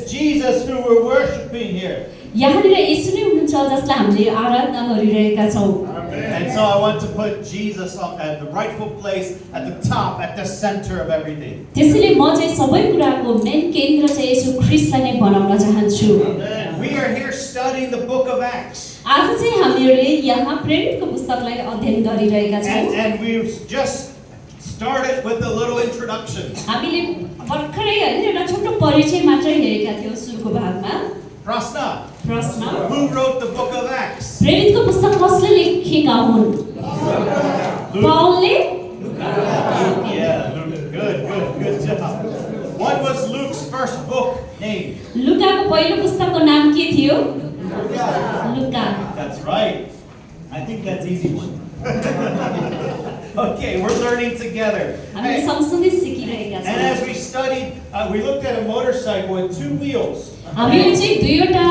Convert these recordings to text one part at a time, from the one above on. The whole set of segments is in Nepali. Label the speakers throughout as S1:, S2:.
S1: Jesus who we're worshiping here.
S2: यहाँनिर येशू नै हुनुहुन्छ जसलाई हामीले आराधना गरिरहेका छौं.
S1: And so I want to put Jesus at the rightful place, at the top, at the center of everything.
S2: त्यसैले म चाहिँ सबै कुराको मेन केन्द्र चाहिँ येशू ख्रीष्टलाई नै बनाउन चाहन्छु.
S1: We are here studying the book of Acts.
S2: आज चाहिँ हामीहरूले यहाँ प्रेरितको पुस्तकलाई अध्ययन गरिरहेका छौं.
S1: And we just started with a little introduction.
S2: हामीले भर्खरै एउटा छोटो परिचय मात्र हेरेका थियौं सुरुको भागमा.
S1: Prasna.
S2: प्रश्न.
S1: Who wrote the book of Acts?
S2: प्रेरितको पुस्तक कसले लेखेका हुन्? पाउलले?
S1: Yeah, good job. What was Luke's first book name?
S2: लुकाको पहिलो पुस्तकको नाम के थियो? लुका.
S1: That's right. I think that's easy one. Okay, we're learning together.
S2: हामीले सँगसँगै सिकिरहेका छौं.
S1: And as we studied, we looked at a motorcycle with 2 wheels.
S2: हामीले चाहिँ दुईवटा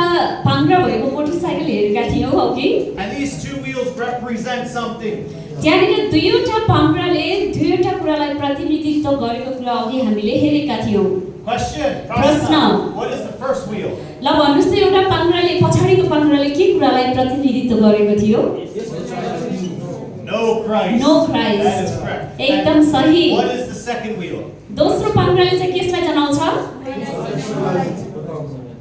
S2: पाङ्ग्रा भएको मोटरसाइकल हेरेका थियौं अघि.
S1: And these 2 wheels represent something.
S2: त्यहाँनिर दुईवटा पाङ्ग्राले दुईवटा कुरालाई प्रतिनिधित्व गरेको कुरा अघि हामीले हेरेका थियौं.
S1: Question.
S2: प्रश्न.
S1: What is the first wheel?
S2: ल भन्नुस् त एउटा पाङ्ग्राले पछाडीको पाङ्ग्राले के कुरालाई प्रतिनिधित्व गरेको थियो?
S1: No Christ.
S2: No Christ.
S1: That is correct.
S2: एकदम सही.
S1: What is the second wheel?
S2: दोस्रो पाङ्ग्राले चाहिँ केसलाई जनाउँछ?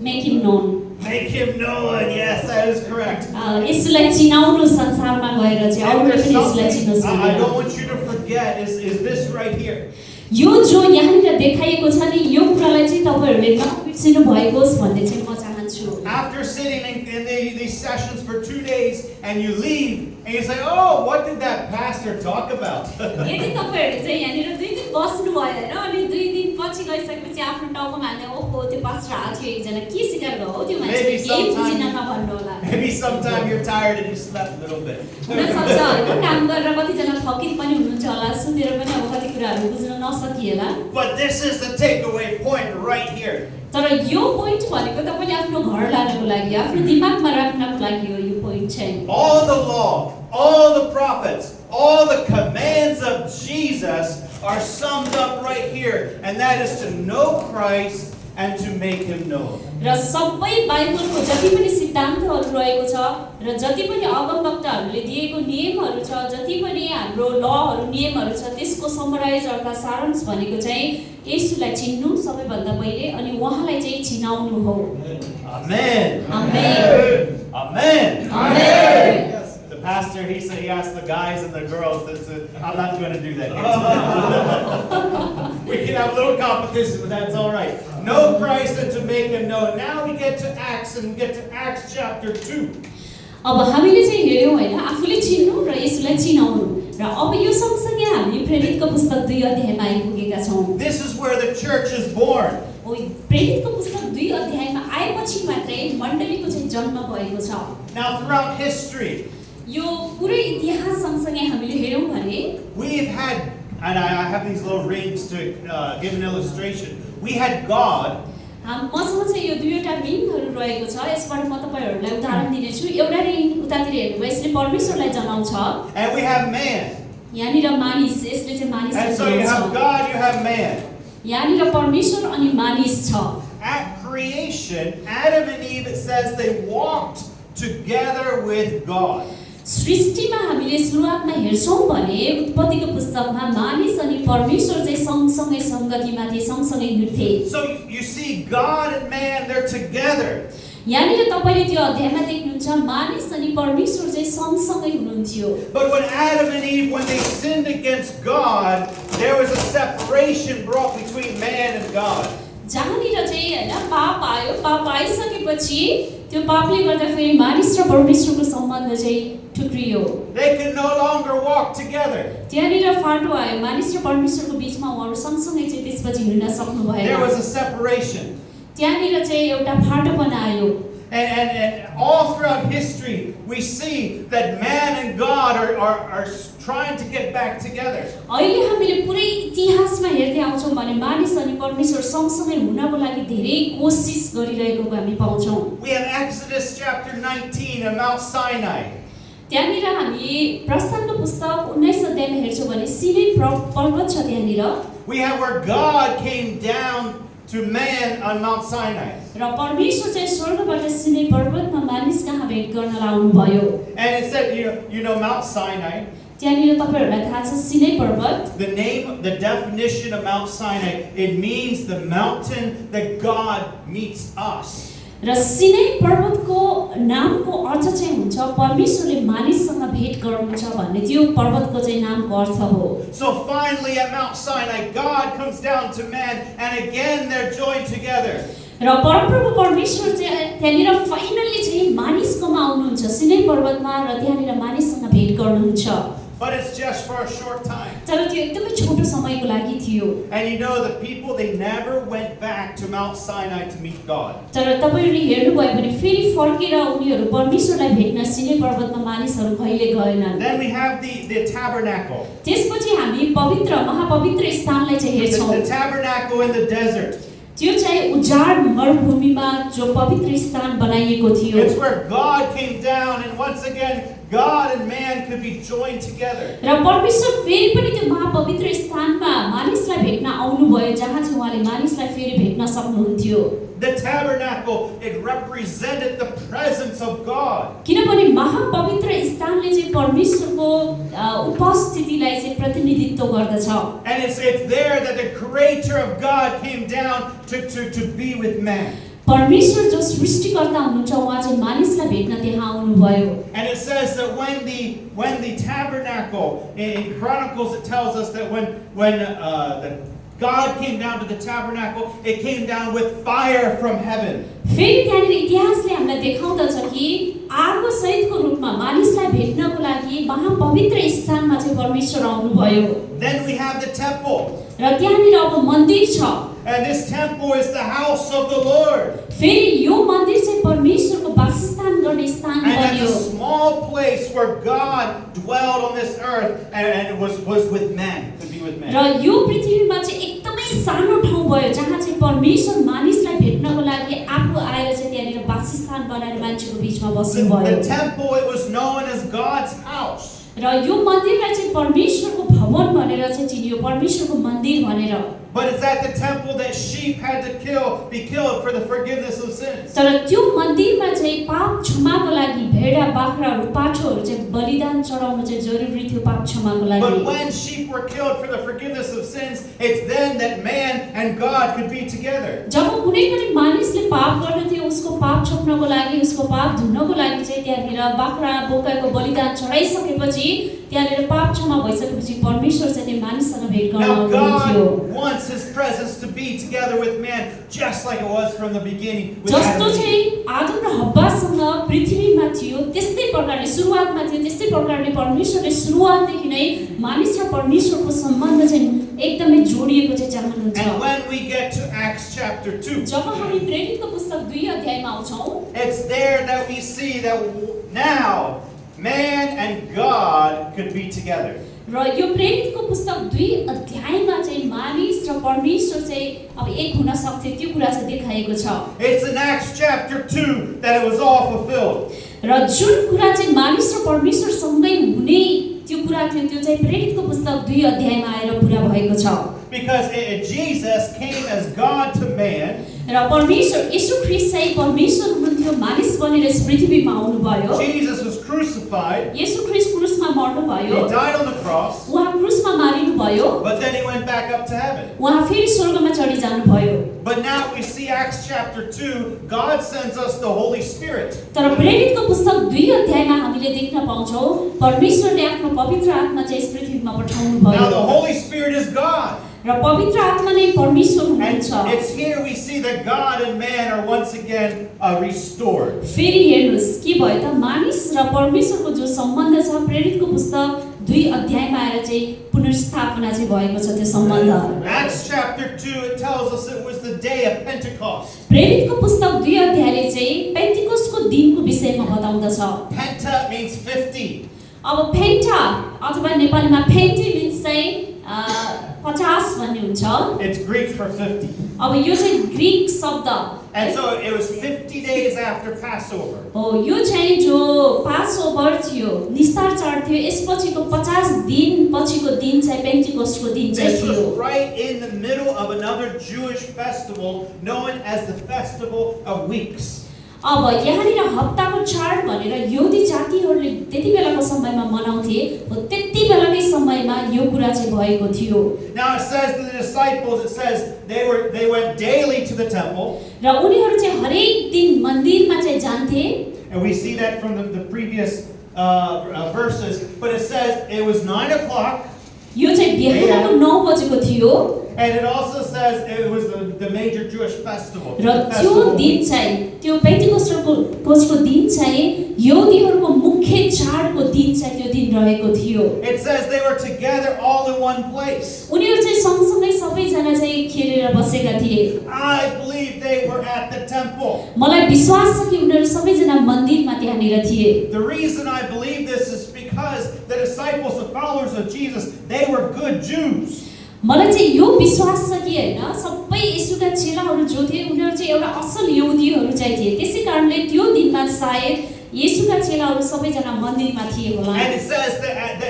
S2: Make him known.
S1: Make him known. Yes, that is correct.
S2: यसलाई चिनाउनु संसारमा गएर चाहिँ
S1: And
S2: अरूले
S1: there's
S2: पनि यसलाई चिनोस्
S1: something I don't
S2: भनेर.
S1: want you to forget is this right here.
S2: यो जो यहाँनिर देखाइएको छ नि यो कुरालाई चाहिँ तपाईहरुले नबिर्सिनु भएको होस् भन्ने चाहिँ म चाहन्छु.
S1: After sitting in these sessions for 2 days and you leave and you say, "Oh, what did that pastor talk about?"
S2: यदि तपाईहरुले चाहिँ यहाँनिर 2 दिन बस्नु भयो हैन अनि 2 दिन पछि गइसकेपछि आफ्नो टाउकोमा हाल्ने ओहो त्यो पास्टर आथ्यो एकजना के सिकार गयो त्यो मान्छे केही बुझिन नभन्नु होला.
S1: Maybe sometime you're tired and you slept a little bit.
S2: हुन सक्छ हैन काम गरेर कतिजना थकित पनि हुनुहुन्छ होला सुतेर पनि अब कति कुराहरु बुझ्न नसकिएला.
S1: But this is the takeaway point right here.
S2: तर यो पोइन्ट भनेको तपाईले आफ्नो घर लानको लागि आफ्नो दिमागमा राख्नको लागि हो यो पोइन्ट चाहिँ.
S1: All the law, all the prophets, all the commands of Jesus are summed up right here, and that is to know Christ and to make him known.
S2: र सबै बाइबलको जति पनि सिद्धान्तहरु रहेको छ र जति पनि अगमवक्ताहरुले दिएको नियमहरु छ जति पनि हाम्रो लहहरु नियमहरु छ त्यसको समराइज अर्थात सारांश भनेको चाहिँ येशूलाई चिन्नु सबैभन्दा पहिले अनि उहाँलाई चाहिँ चिनाउनु हो.
S1: Amen.
S2: Amen.
S1: Amen.
S2: Amen.
S1: The pastor, he asked the guys and the girls, I'm not going to do that here. We can have a little competition, but that's all right. Know Christ and to make him known. Now we get to Acts, and we get to Acts chapter 2.
S2: अब हामीले चाहिँ हेर्यौं हैन आफूले चिन्नु र येशूलाई चिनाउनु र अब यो सँगसँगै हामी प्रेरितको पुस्तक 2 अध्यायमा आइपुगेका छौं.
S1: This is where the church is born.
S2: ओ प्रेरितको पुस्तक 2 अध्यायमा आएपछि मात्रै मण्डलीको चाहिँ जन्म भएको छ.
S1: Now throughout history,
S2: यो पुरै इतिहास सँगसँगै हामीले हेर्यौं भने
S1: we've had, and I have these little rings to give an illustration. We had God.
S2: मसँग चाहिँ यो दुईवटा रिङहरु रहेको छ यसबाट म तपाईहरुलाई उदाहरण दिनेछु. एउटा रिङ उतातिर हेर्नु यसले परमेश्वरलाई जनाउँछ.
S1: And we have man.
S2: यहाँनिर मानिस यसले चाहिँ मानिसलाई
S1: And so you have
S2: जनाउँछ.
S1: God, you have man.
S2: यहाँनिर परमेश्वर अनि मानिस छ.
S1: At creation, Adam and Eve, it says they walked together with God.
S2: सृष्टिमा हामीले सुरुवातमा हेर्छौं भने उत्पत्तिको पुस्तकमा मानिस अनि परमेश्वर चाहिँ सँगसँगै संगतिमा थिए सँगसँगै हिँड्थे.
S1: So you see God and man, they're together.
S2: यहाँनिर तपाईले त्यो अध्यायमा देख्नुहुन्छ मानिस अनि परमेश्वर चाहिँ सँगसँगै हुनुहुन्थ्यो.
S1: But when Adam and Eve, when they sinned against God, there was a separation brought between man and God.
S2: जहाँनिर चाहिँ हैन पाप आयो पाप आइसकेपछि त्यो पापले गर्दा फेरि मानिस र परमेश्वरको सम्बन्ध चाहिँ टुक्रियो.
S1: They could no longer walk together.
S2: त्यहाँनिर फाटो आयो मानिस र परमेश्वरको बीचमा उहाँहरु सँगसँगै चाहिँ त्यसपछि हिँड्न सक्नु भएन.
S1: There was a separation.
S2: त्यहाँनिर चाहिँ एउटा फाटोपन आयो.
S1: And all throughout history, we see that man and God are trying to get back together.
S2: अहिले हामीले पुरै इतिहासमा हेर्दै आउँछौं भने मानिस अनि परमेश्वर सँगसँगै हुनको लागि धेरै कोसिस गरिरहेको हामी पाउँछौं.
S1: We have Exodus chapter 19 and Mount Sinai.
S2: त्यहाँनिर हामी प्रस्थानको पुस्तक 19 अध्यायमा हेर्छौं भने सिनै पर्वत छ त्यहाँनिर.
S1: We have where God came down to man on Mount Sinai.
S2: र परमेश्वर चाहिँ स्वर्गबाट सिनै पर्वतमा मानिस कहाँ भेट गर्न आउनुभयो।
S1: And it said, you know Mount Sinai.
S2: त्यहाँनिर तपाईहरुलाई थाहा छ सिनै पर्वत।
S1: The definition of Mount Sinai, it means the mountain that God meets us.
S2: र सिनै पर्वतको नामको अर्थ चाहिँ हुन्छ परमेश्वरले मानिससँग भेट गर्नुहुन्छ भन्ने त्यो पर्वतको चाहिँ नामको अर्थ हो।
S1: So finally at Mount Sinai, God comes down to man, and again they're joined together.
S2: र परमप्रभु परमेश्वर चाहिँ त्यहाँनिर फाइनली चाहिँ मानिसकोमा आउनुहुन्छ सिनै पर्वतमा र त्यहाँनिर मानिससँग भेट गर्नुहुन्छ।
S1: But it's just for a short time.
S2: तर त्यो एकदमै छोटो समयको लागि थियो।
S1: And you know the people, they never went back to Mount Sinai to meet God.
S2: तर तपाईहरुले हेर्नुभयो भने फेरि फर्केर उनीहरु परमेश्वरलाई भेट्न सिनै पर्वतमा मानिसहरु कहिले गएनन्।
S1: Then we have the tabernacle.
S2: त्यसपछि हामी पवित्र महापवित्र स्थानलाई चाहिँ हेर्छौं।
S1: The tabernacle in the desert.
S2: त्यो चाहिँ उजाड मरुभूमिमा जो पवित्र स्थान बनाइएको थियो।
S1: It's where God came down, and once again God and man could be joined together.
S2: र परमेश्वर फेरि पनि त्यो महापवित्र स्थानमा मानिसलाई भेट्न आउनुभयो जहाँ चाहिँ उहाँले मानिसलाई फेरि भेट्न सक्नुहुन्थ्यो।
S1: The tabernacle, it represented the presence of God.
S2: किनभने महापवित्र स्थानले चाहिँ परमेश्वरको उपस्थितिलाई चाहिँ प्रतिनिधित्व गर्दछ।
S1: And it's there that the creator of God came down to be with man.
S2: परमेश्वर जो सृष्टिकर्ता हुनुहुन्छ उहाँ चाहिँ मानिसलाई भेट्न त्यहाँ आउनुभयो।
S1: And it says that when the tabernacle in Chronicles, it tells us that when the God came down to the tabernacle, it came down with fire from heaven.
S2: फेरि त्यहाँनिर इतिहासले हामीलाई देखाउँदछ कि आगो सहितको रूपमा मानिसलाई भेट्नको लागि महापवित्र स्थानमा चाहिँ परमेश्वर आउनुभयो।
S1: Then we have the temple.
S2: र त्यहाँनिर अब मन्दिर छ।
S1: And this temple is the house of the Lord.
S2: फेरि यो मन्दिर चाहिँ परमेश्वरको वासस्थान गर्ने स्थान
S1: And it's
S2: बन्यो।
S1: a small place where God dwelled on this earth and was with man, to be with man.
S2: र यो पृथ्वीमा चाहिँ एकदमै सानो ठाउँ भयो जहाँ चाहिँ परमेश्वर मानिसलाई भेट्नको लागि आफू आएर चाहिँ त्यहाँनिर वासस्थान बनाएर मान्छेको बीचमा बस्नु भयो।
S1: The temple, it was known as God's house.
S2: र यो मन्दिरलाई चाहिँ परमेश्वरको भवन भनेर चाहिँ चिनियो, परमेश्वरको मन्दिर भनेर।
S1: But it's at the temple that sheep had to be killed for the forgiveness of sins.
S2: तर त्यो मन्दिरमा चाहिँ पाप क्षमाको लागि भेडा बाख्राहरू पाठोहरू चाहिँ बलिदान चढाउनु चाहिँ जरुरी थियो पाप क्षमाको लागि।
S1: But when sheep were killed for the forgiveness of sins, it's then that man and God could be together.
S2: जब कुनै पनि मानिसले पाप गर्दथ्यो उसको पाप छोप्नको लागि उसको पाप धुनको लागि चाहिँ त्यहाँनिर बाख्रा बोकाको बलिदान चढाइसकेपछि त्यहाँनिर पाप क्षमा भइसकेपछि परमेश्वर चाहिँ त्यो मानिससँग भेट गर्न
S1: Now
S2: आउनुहुन्थ्यो।
S1: God wants His presence to be together with man, just like it was from the beginning with
S2: जस्तो
S1: Adam and Eve.
S2: चाहिँ आदम र हव्वासँग पृथ्वीमा थियो त्यस्तै प्रकारले सुरुवातमा थियो त्यस्तै प्रकारले परमेश्वरले सुरुवातदेखि नै मानिस र परमेश्वरको सम्बन्ध चाहिँ एकदमै जोडिएको चाहिँ चाहनुहुन्छ।
S1: And when we get to Acts chapter 2,
S2: जब हामी प्रेरितको पुस्तक 2 अध्यायमा आउँछौं,
S1: it's there that we see that now man and God could be together.
S2: र यो प्रेरितको पुस्तक 2 अध्यायमा चाहिँ मानिस र परमेश्वर चाहिँ अब एक हुन सक्थे त्यो कुरा चाहिँ देखाएको छ।
S1: It's in Acts chapter 2 that it was all fulfilled.
S2: र जुन कुरा चाहिँ मानिस र परमेश्वर सँगै हुने त्यो कुरा थियो त्यो चाहिँ प्रेरितको पुस्तक 2 अध्यायमा आएर पूरा भएको छ।
S1: Because Jesus came as God to man.
S2: र परमेश्वर येशू ख्रीष्ट चाहिँ परमेश्वर हुनुहुन्थ्यो मानिस बनेर यस पृथ्वीमा आउनुभयो।
S1: Jesus was crucified.
S2: येशू ख्रीष्ट क्रुसमा मर्नुभयो।
S1: He died on the cross.
S2: उहाँ क्रुसमा मारिनुभयो।
S1: But then he went back up to heaven.
S2: उहाँ फेरि स्वर्गमा चढी जानुभयो।
S1: But now we see Acts chapter 2, God sends us the Holy Spirit.
S2: तर प्रेरितको पुस्तक 2 अध्यायमा हामीले देख्न पाउँछौं परमेश्वरले आफ्नो पवित्र आत्मा चाहिँ यस पृथ्वीमा पठाउनु भयो।
S1: Now the Holy Spirit is God.
S2: र पवित्र आत्मा नै परमेश्वर
S1: And
S2: हुनुहुन्छ।
S1: it's here we see that God and man are once again restored.
S2: फेरि हेर्नुस् के भयो त मानिस र परमेश्वरको जो सम्बन्ध छ प्रेरितको पुस्तक 2 अध्यायमा आएर चाहिँ पुनर्स्थापना चाहिँ भएको छ त्यो सम्बन्ध।
S1: Acts chapter 2, it tells us it was the day of Pentecost.
S2: प्रेरितको पुस्तक 2 अध्यायले चाहिँ पेन्टिकोस्टको दिनको विषयमा बताउँदछ।
S1: Penta means 50.
S2: अब पेन्टा अथवा नेपालीमा पेन्टी मिन्स चाहिँ 50 भन्ने हुन्छ।
S1: It's Greek for 50.
S2: अब यो चाहिँ ग्रीक शब्द
S1: And so it was 50 days after Passover.
S2: हो यो चाहिँ जो पास ओभर थियो निस्तार चाड थियो यसपछिको 50 दिन पछिको दिन चाहिँ पेन्टिकोस्टको दिन चाहिँ
S1: This was
S2: थियो
S1: right in the middle of another Jewish festival known as the Festival of Weeks.
S2: अब यहाँनिर हप्ताको चाड भनेर यहुदी जातिहरूले त्यति बेलाको समयमा मनाउँथे हो त्यति बेलाकै समयमा यो कुरा चाहिँ भएको थियो
S1: Now it says to the disciples, it says they went daily to the temple.
S2: र उनीहरू चाहिँ हरेक दिन मन्दिरमा चाहिँ जान्थे
S1: And we see that from the previous verses. But it says it was 9 o'clock.
S2: यो चाहिँ बिहानको 9 बजेको थियो
S1: And it also says it was the major Jewish festival.
S2: र त्यो दिन चाहिँ त्यो पेन्टिकोस्टको दिन चाहिँ यहुदीहरूको मुख्य चाडको दिन चाहिँ त्यो दिन रहेको थियो
S1: It says they were together all in one place.
S2: उनीहरू चाहिँ सँगसँगै सबैजना चाहिँ खेलेर बसेका थिए
S1: I believe they were at the temple.
S2: मलाई विश्वास छ कि उनीहरू सबैजना मन्दिरमा त्यहाँनिर थिए
S1: The reason I believe this is because the disciples, the followers of Jesus, they were good Jews.
S2: मलाई चाहिँ यो विश्वास छ कि हैन सबै येशूका चेलाहरू जो थिए उनीहरू चाहिँ एउटा असल यहुदीहरू चाहिँ थिए त्यसै कारणले त्यो दिनमा सायद येशूका चेलाहरू सबैजना मन्दिरमा थिए होला
S1: And it says that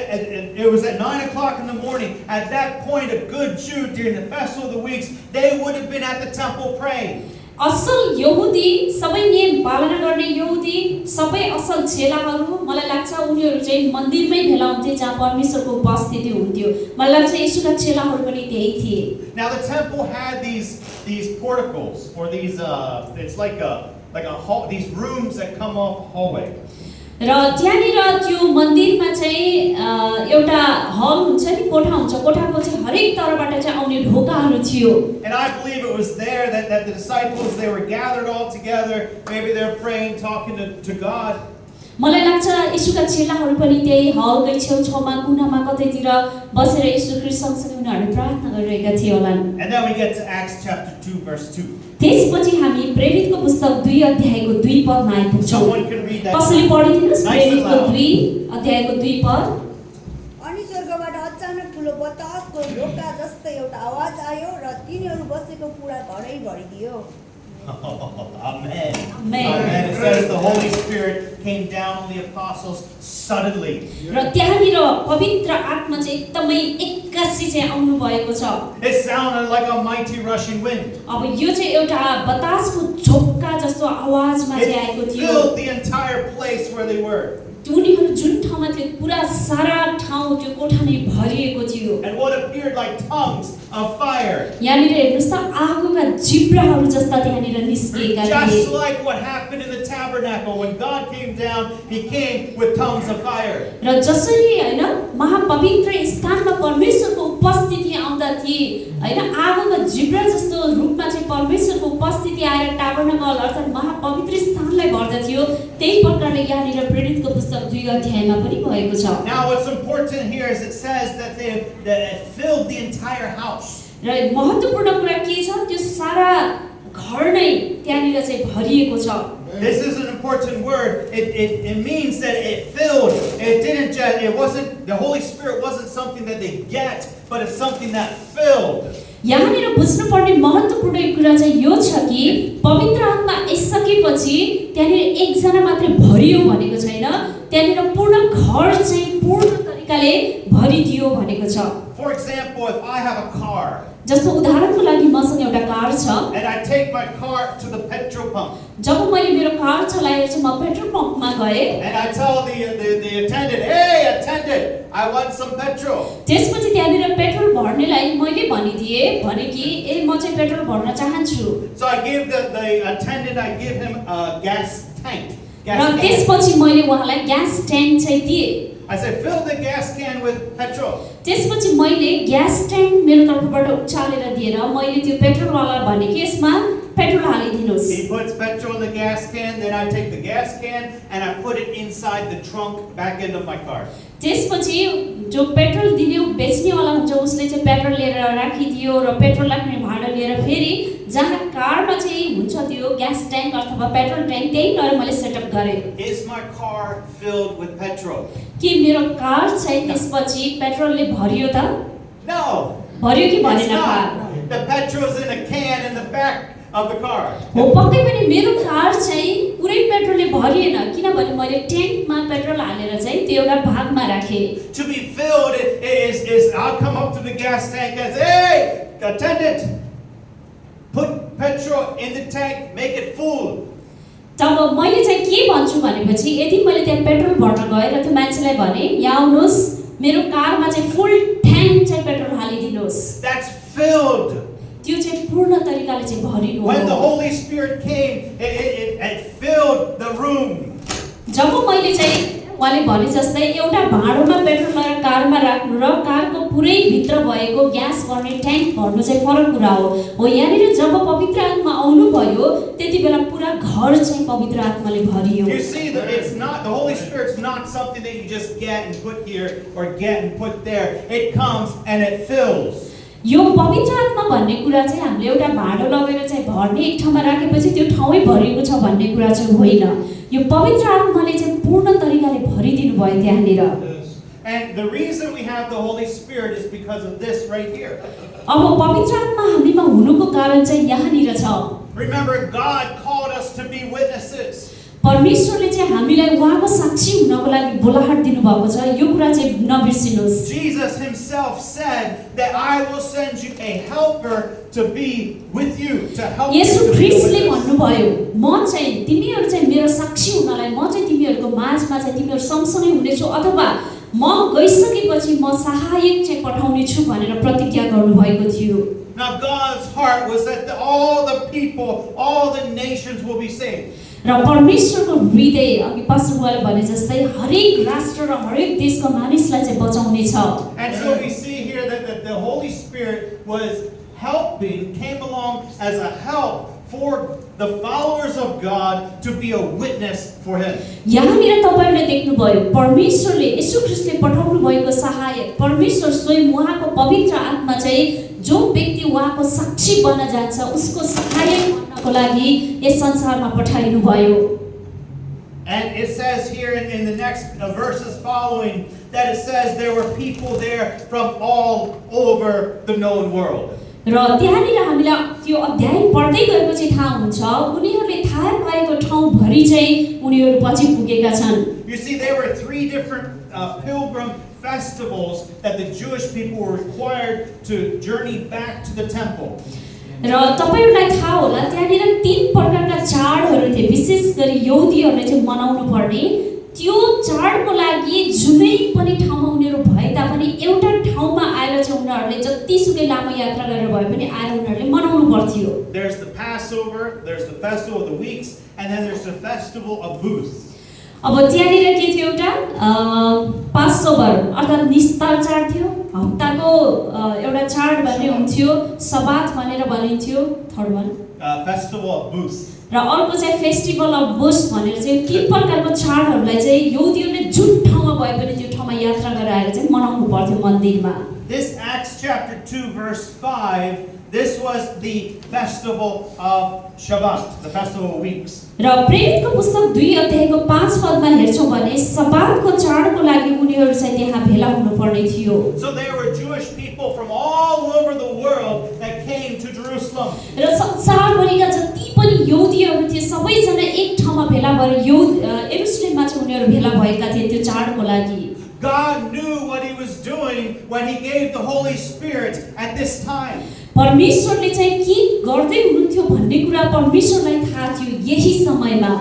S1: it was at 9 o'clock in the morning. At that point, a good Jew during the festival of the weeks, they would have been at the temple praying.
S2: असल यहुदी सबै नियम पालना गर्ने यहुदी सबै असल चेलाहरू मलाई लाग्छ उनीहरू चाहिँ मन्दिरमै भेला हुन्थे जहाँ परमेश्वरको उपस्थिति हुन्थ्यो मलाई लाग्छ येशूका चेलाहरू पनि त्यही थिए
S1: Now the temple had these porticles, or these it's like a hall, these rooms that come off a hallway.
S2: र त्यहाँनिर त्यो मन्दिरमा चाहिँ एउटा हल हुन्छ नि कोठा हुन्छ कोठाको चाहिँ हरेक तर्फबाट चाहिँ आउने ढोकाहरू थियो
S1: And I believe it was there that the disciples, they were gathered all together. Maybe they're praying, talking to God.
S2: मलाई लाग्छ येशूका चेलाहरू पनि त्यही हलकै छेउछाउमा कुनामा कतैतिर बसेर येशू ख्रीष्टसँगसँगै उनीहरूले प्रार्थना गरिरहेका थिए होलान्
S1: And then we get to Acts chapter 2, verse 2.
S2: त्यसपछि हामी प्रेरितको पुस्तक 2 अध्यायको 2 पदमा आइपुग्छौँ
S1: Someone can read that.
S2: कसैले पढिदिनुहोस्
S1: Nice and
S2: प्रेरितको
S1: loud.
S2: 2 अध्यायको 2 पद
S3: अनि स्वर्गबाट अचानक ठुलो बतासको ढोका जस्तै एउटा आवाज आयो र तिनीहरू बसेको पुरा घरै भरिदियो
S1: Amen.
S2: Amen.
S1: Amen. It says the Holy Spirit came down on the apostles suddenly.
S2: र त्यहाँनिर पवित्र आत्मा चाहिँ एकदमै एक्कासी चाहिँ आउनु भएको छ
S1: It sounded like a mighty rushing wind.
S2: अब यो चाहिँ एउटा बतासको झोक्का जस्तो आवाजमा चाहिँ आएको
S1: It
S2: थियो
S1: filled the entire place where they were.
S2: उनीहरू जुन ठाउँमा थियो पुरा सारा ठाउँ त्यो कोठा नै भरिएको थियो
S1: And what appeared like tongues of fire.
S2: यहाँनिर हेर्नुहोस् त आगोका जिब्राहरू जस्ता त्यहाँनिर निस्किएका थिए
S1: Just like what happened in the tabernacle when God came down, He came with tongues of fire.
S2: र जसरी हैन महापवित्र स्थानमा परमेश्वरको उपस्थिति आउँदा थिए हैन आगोका जिब्रा जस्तो रूपमा चाहिँ परमेश्वरको उपस्थिति आएर टाबरनाकल अर्थात् महापवित्र स्थानलाई भर्दथ्यो त्यही प्रकारले यहाँनिर प्रेरितको पुस्तक 2 अध्यायमा पनि भएको छ
S1: Now what's important here is it says that it filled the entire house.
S2: र महत्त्वपूर्ण कुरा के छ त्यो सारा घर नै त्यहाँनिर चाहिँ भरिएको छ
S1: This is an important word. It means that it filled. It didn't just, it wasn't, the Holy Spirit wasn't something that they get, but it's something that filled.
S2: यहाँनिर बुझ्नुपर्ने महत्त्वपूर्ण कुरा चाहिँ यो छ कि पवित्र आत्मा आइसकेपछि त्यहाँनिर एकजना मात्रै भरियो भनेको छैन त्यहाँनिर पूर्ण घर चाहिँ पूर्ण तरिकाले भरिदियो भनेको छ
S1: For example, if I have a car
S2: जस्तो उदाहरणको लागि मसँग एउटा कार छ
S1: and I take my car to the petrol pump
S2: जब मैले मेरो कार चलाएर चाहिँ म पेट्रोल पम्पमा गए
S1: and I tell the attendant, "Hey, attendant, I want some petrol."
S2: त्यसपछि त्यहाँनिर पेट्रोल भर्नेलाई मैले भनिदिए भने कि ए म चाहिँ पेट्रोल भर्न चाहन्छु
S1: So I give the attendant, I give him a gas tank.
S2: र
S1: Gas can.
S2: त्यसपछि मैले उहाँलाई ग्यास ट्याङ्क चाहिँ दिए
S1: I said, "Fill the gas can with petrol."
S2: त्यसपछि मैले ग्यास ट्याङ्क मेरो तर्फबाट उचालेर दिएर मैले त्यो पेट्रोलवाला भने कि यसमा पेट्रोल हालिदिनुहोस्
S1: He puts petrol in the gas can, then I take the gas can and I put it inside the trunk back end of my car.
S2: त्यसपछि जो पेट्रोल दिने बेच्नेवाला हुन्छ उसले चाहिँ पेट्रोल लिएर राखिदियो र पेट्रोल राख्ने भाडा लिएर फेरि जहाँ कारमा चाहिँ हुन्छ त्यो ग्यास ट्याङ्क अथवा पेट्रोल ट्याङ्क त्यही गएर मैले सेटअप गरेँ
S1: Is my car filled with petrol?
S2: के मेरो कार चाहिँ त्यसपछि पेट्रोलले भरियो त
S1: No.
S2: भरियो कि
S1: It's
S2: भरेन car
S1: not. The petrol's in a can in the back of the car.
S2: हो पक्कै पनि मेरो कार चाहिँ पुरै पेट्रोलले भरिएन किनभने मैले ट्याङ्कमा पेट्रोल हालेर चाहिँ त्यो एउटा भागमा राखेँ।
S1: To be filled is I'll come up to the gas tank and say, hey, attendant, put petrol in the tank, make it full.
S2: तब मैले चाहिँ के भन्छु भनेपछि यदि मैले त्यहाँ पेट्रोल भर्न गएँ र त्यो मान्छेलाई भने यहाँ आउनुहोस् मेरो कारमा चाहिँ फुल ट्याङ्क चाहिँ पेट्रोल हालिदिनुहोस्।
S1: That's filled.
S2: त्यो चाहिँ पूर्ण तरिकाले चाहिँ भरिनु हो।
S1: When the Holy Spirit came, it filled the room.
S2: जब मैले चाहिँ उहाँले भने जस्तै एउटा भाँडोमा पेट्रोल लगाएर कारमा राख्नु र कारको पुरै भित्र भएको ग्यास भर्ने ट्याङ्क भर्नु चाहिँ फरक कुरा हो। यहाँनिर जब पवित्र आत्मा आउनुभयो त्यति बेला पुरा घर चाहिँ पवित्र आत्माले भरियो।
S1: You see that it's not, the Holy Spirit's not something that you just get and put here or get and put there. It comes and it fills.
S2: यो पवित्र आत्मा भन्ने कुरा चाहिँ हामीले एउटा भाँडो लगेर चाहिँ भर्ने एक ठाउँमा राखेपछि त्यो ठाउँै भरिएको छ भन्ने कुरा चाहिँ होइन। यो पवित्र आत्माले चाहिँ पूर्ण तरिकाले भरिदिनु भयो त्यहाँनिर।
S1: And the reason we have the Holy Spirit is because of this right here.
S2: अब पवित्र आत्मा हामीमा हुनुको कारण चाहिँ यहाँनिर छ।
S1: Remember, God called us to be witnesses.
S2: परमेश्वरले चाहिँ हामीलाई उहाँको साक्षी हुनको लागि बोलाहट दिनुभएको छ। यो कुरा चाहिँ नबिर्सिनुहोस्।
S1: Jesus himself said that I will send you a helper to be with you, to help you
S2: Yeshu
S1: to be a
S2: ख्रीष्टले
S1: witness.
S2: भन्नुभयो म चाहिँ तिमीहरू चाहिँ मेरो साक्षी हुनलाई म चाहिँ तिमीहरूको माझमा चाहिँ तिमीहरू सँगसँगै हुनेछु अथवा म गइसकेपछि म सहायक चाहिँ पठाउने छु भनेर प्रतिज्ञा गर्नुभएको थियो।
S1: Now God's heart was that all the people, all the nations will be saved.
S2: र परमेश्वरको हृदय अघि पास्टरले भने जस्तै हरेक राष्ट्र र हरेक देशको मानिसलाई चाहिँ बचाउने छ।
S1: And so we see here that the Holy Spirit was helping, came along as a help for the followers of God to be a witness for Him.
S2: यहाँनिर तपाईहरुले देख्नुभयो परमेश्वरले येशू ख्रीष्टले पठाउनु भएको सहायक परमेश्वर स्वयं उहाँको पवित्र आत्मा चाहिँ जो व्यक्ति उहाँको साक्षी बन्न जान्छ उसको सहायक बन्नको लागि यस संसारमा पठाइनु भयो।
S1: And it says here in the next verses following that it says there were people there from all over the known world.
S2: र त्यहाँनिर हामीलाई त्यो अध्याय पढ्दै गएपछि थाहा हुन्छ उनीहरूले थाहा पाएको ठाउँभरि चाहिँ उनीहरू पछि पुगेका छन्।
S1: You see, there were 3 different pilgrim festivals that the Jewish people were required to journey back to the temple.
S2: र तपाईहरुलाई थाहा होला त्यहाँनिर 3 प्रकारका चाडहरू थिए विशेष गरी यहुदीहरूले चाहिँ मनाउनु पर्ने। त्यो चाडको लागि जुनै पनि ठाउँमा उनीहरू भए तापनि एउटा ठाउँमा आएर चाहिँ उनीहरूले जतिसुकै लामो यात्रा गरेर भए पनि आएर उनीहरूले मनाउनु पर्थ्यो।
S1: There's the Passover, there's the festival of the weeks, and then there's the festival of booths.
S2: अब त्यहाँनिर के थियो एउटा पासओभर अर्थात् निस्तार चाड थियो, हप्ताको एउटा चाड भन्ने हुन्थ्यो, सबात भनेर भनिन्थ्यो, third one
S1: Festival of booths.
S2: र अर्को चाहिँ फेस्टिभल अफ बुश भनेर चाहिँ 3 प्रकारको चाडहरूलाई चाहिँ यहुदीहरूले जुन ठाउँमा भए पनि त्यो ठाउँमा यात्रा गरेर आएर चाहिँ मनाउनु पर्थ्यो मन्दिरमा।
S1: This Acts chapter 2 verse 5, this was the festival of Shabbat, the festival of weeks.
S2: र प्रेरितको पुस्तक 2 अध्यायको 5 पदमा हेर्छौं भने सबातको चाडको लागि उनीहरू चाहिँ त्यहाँ भेला हुनुपर्ने थियो।
S1: So there were Jewish people from all over the world that came to Jerusalem.
S2: र संसारभरिका जति पनि यहुदीहरू थिए सबैजना एक ठाउँमा भेला भएर यरुशलेममा चाहिँ उनीहरू भेला भएका थिए त्यो चाडको लागि।
S1: God knew what he was doing when he gave the Holy Spirit at this time.
S2: परमेश्वरले चाहिँ के गर्दै हुनुहुन्थ्यो भन्ने कुरा परमेश्वरलाई थाहा थियो यही समयमा।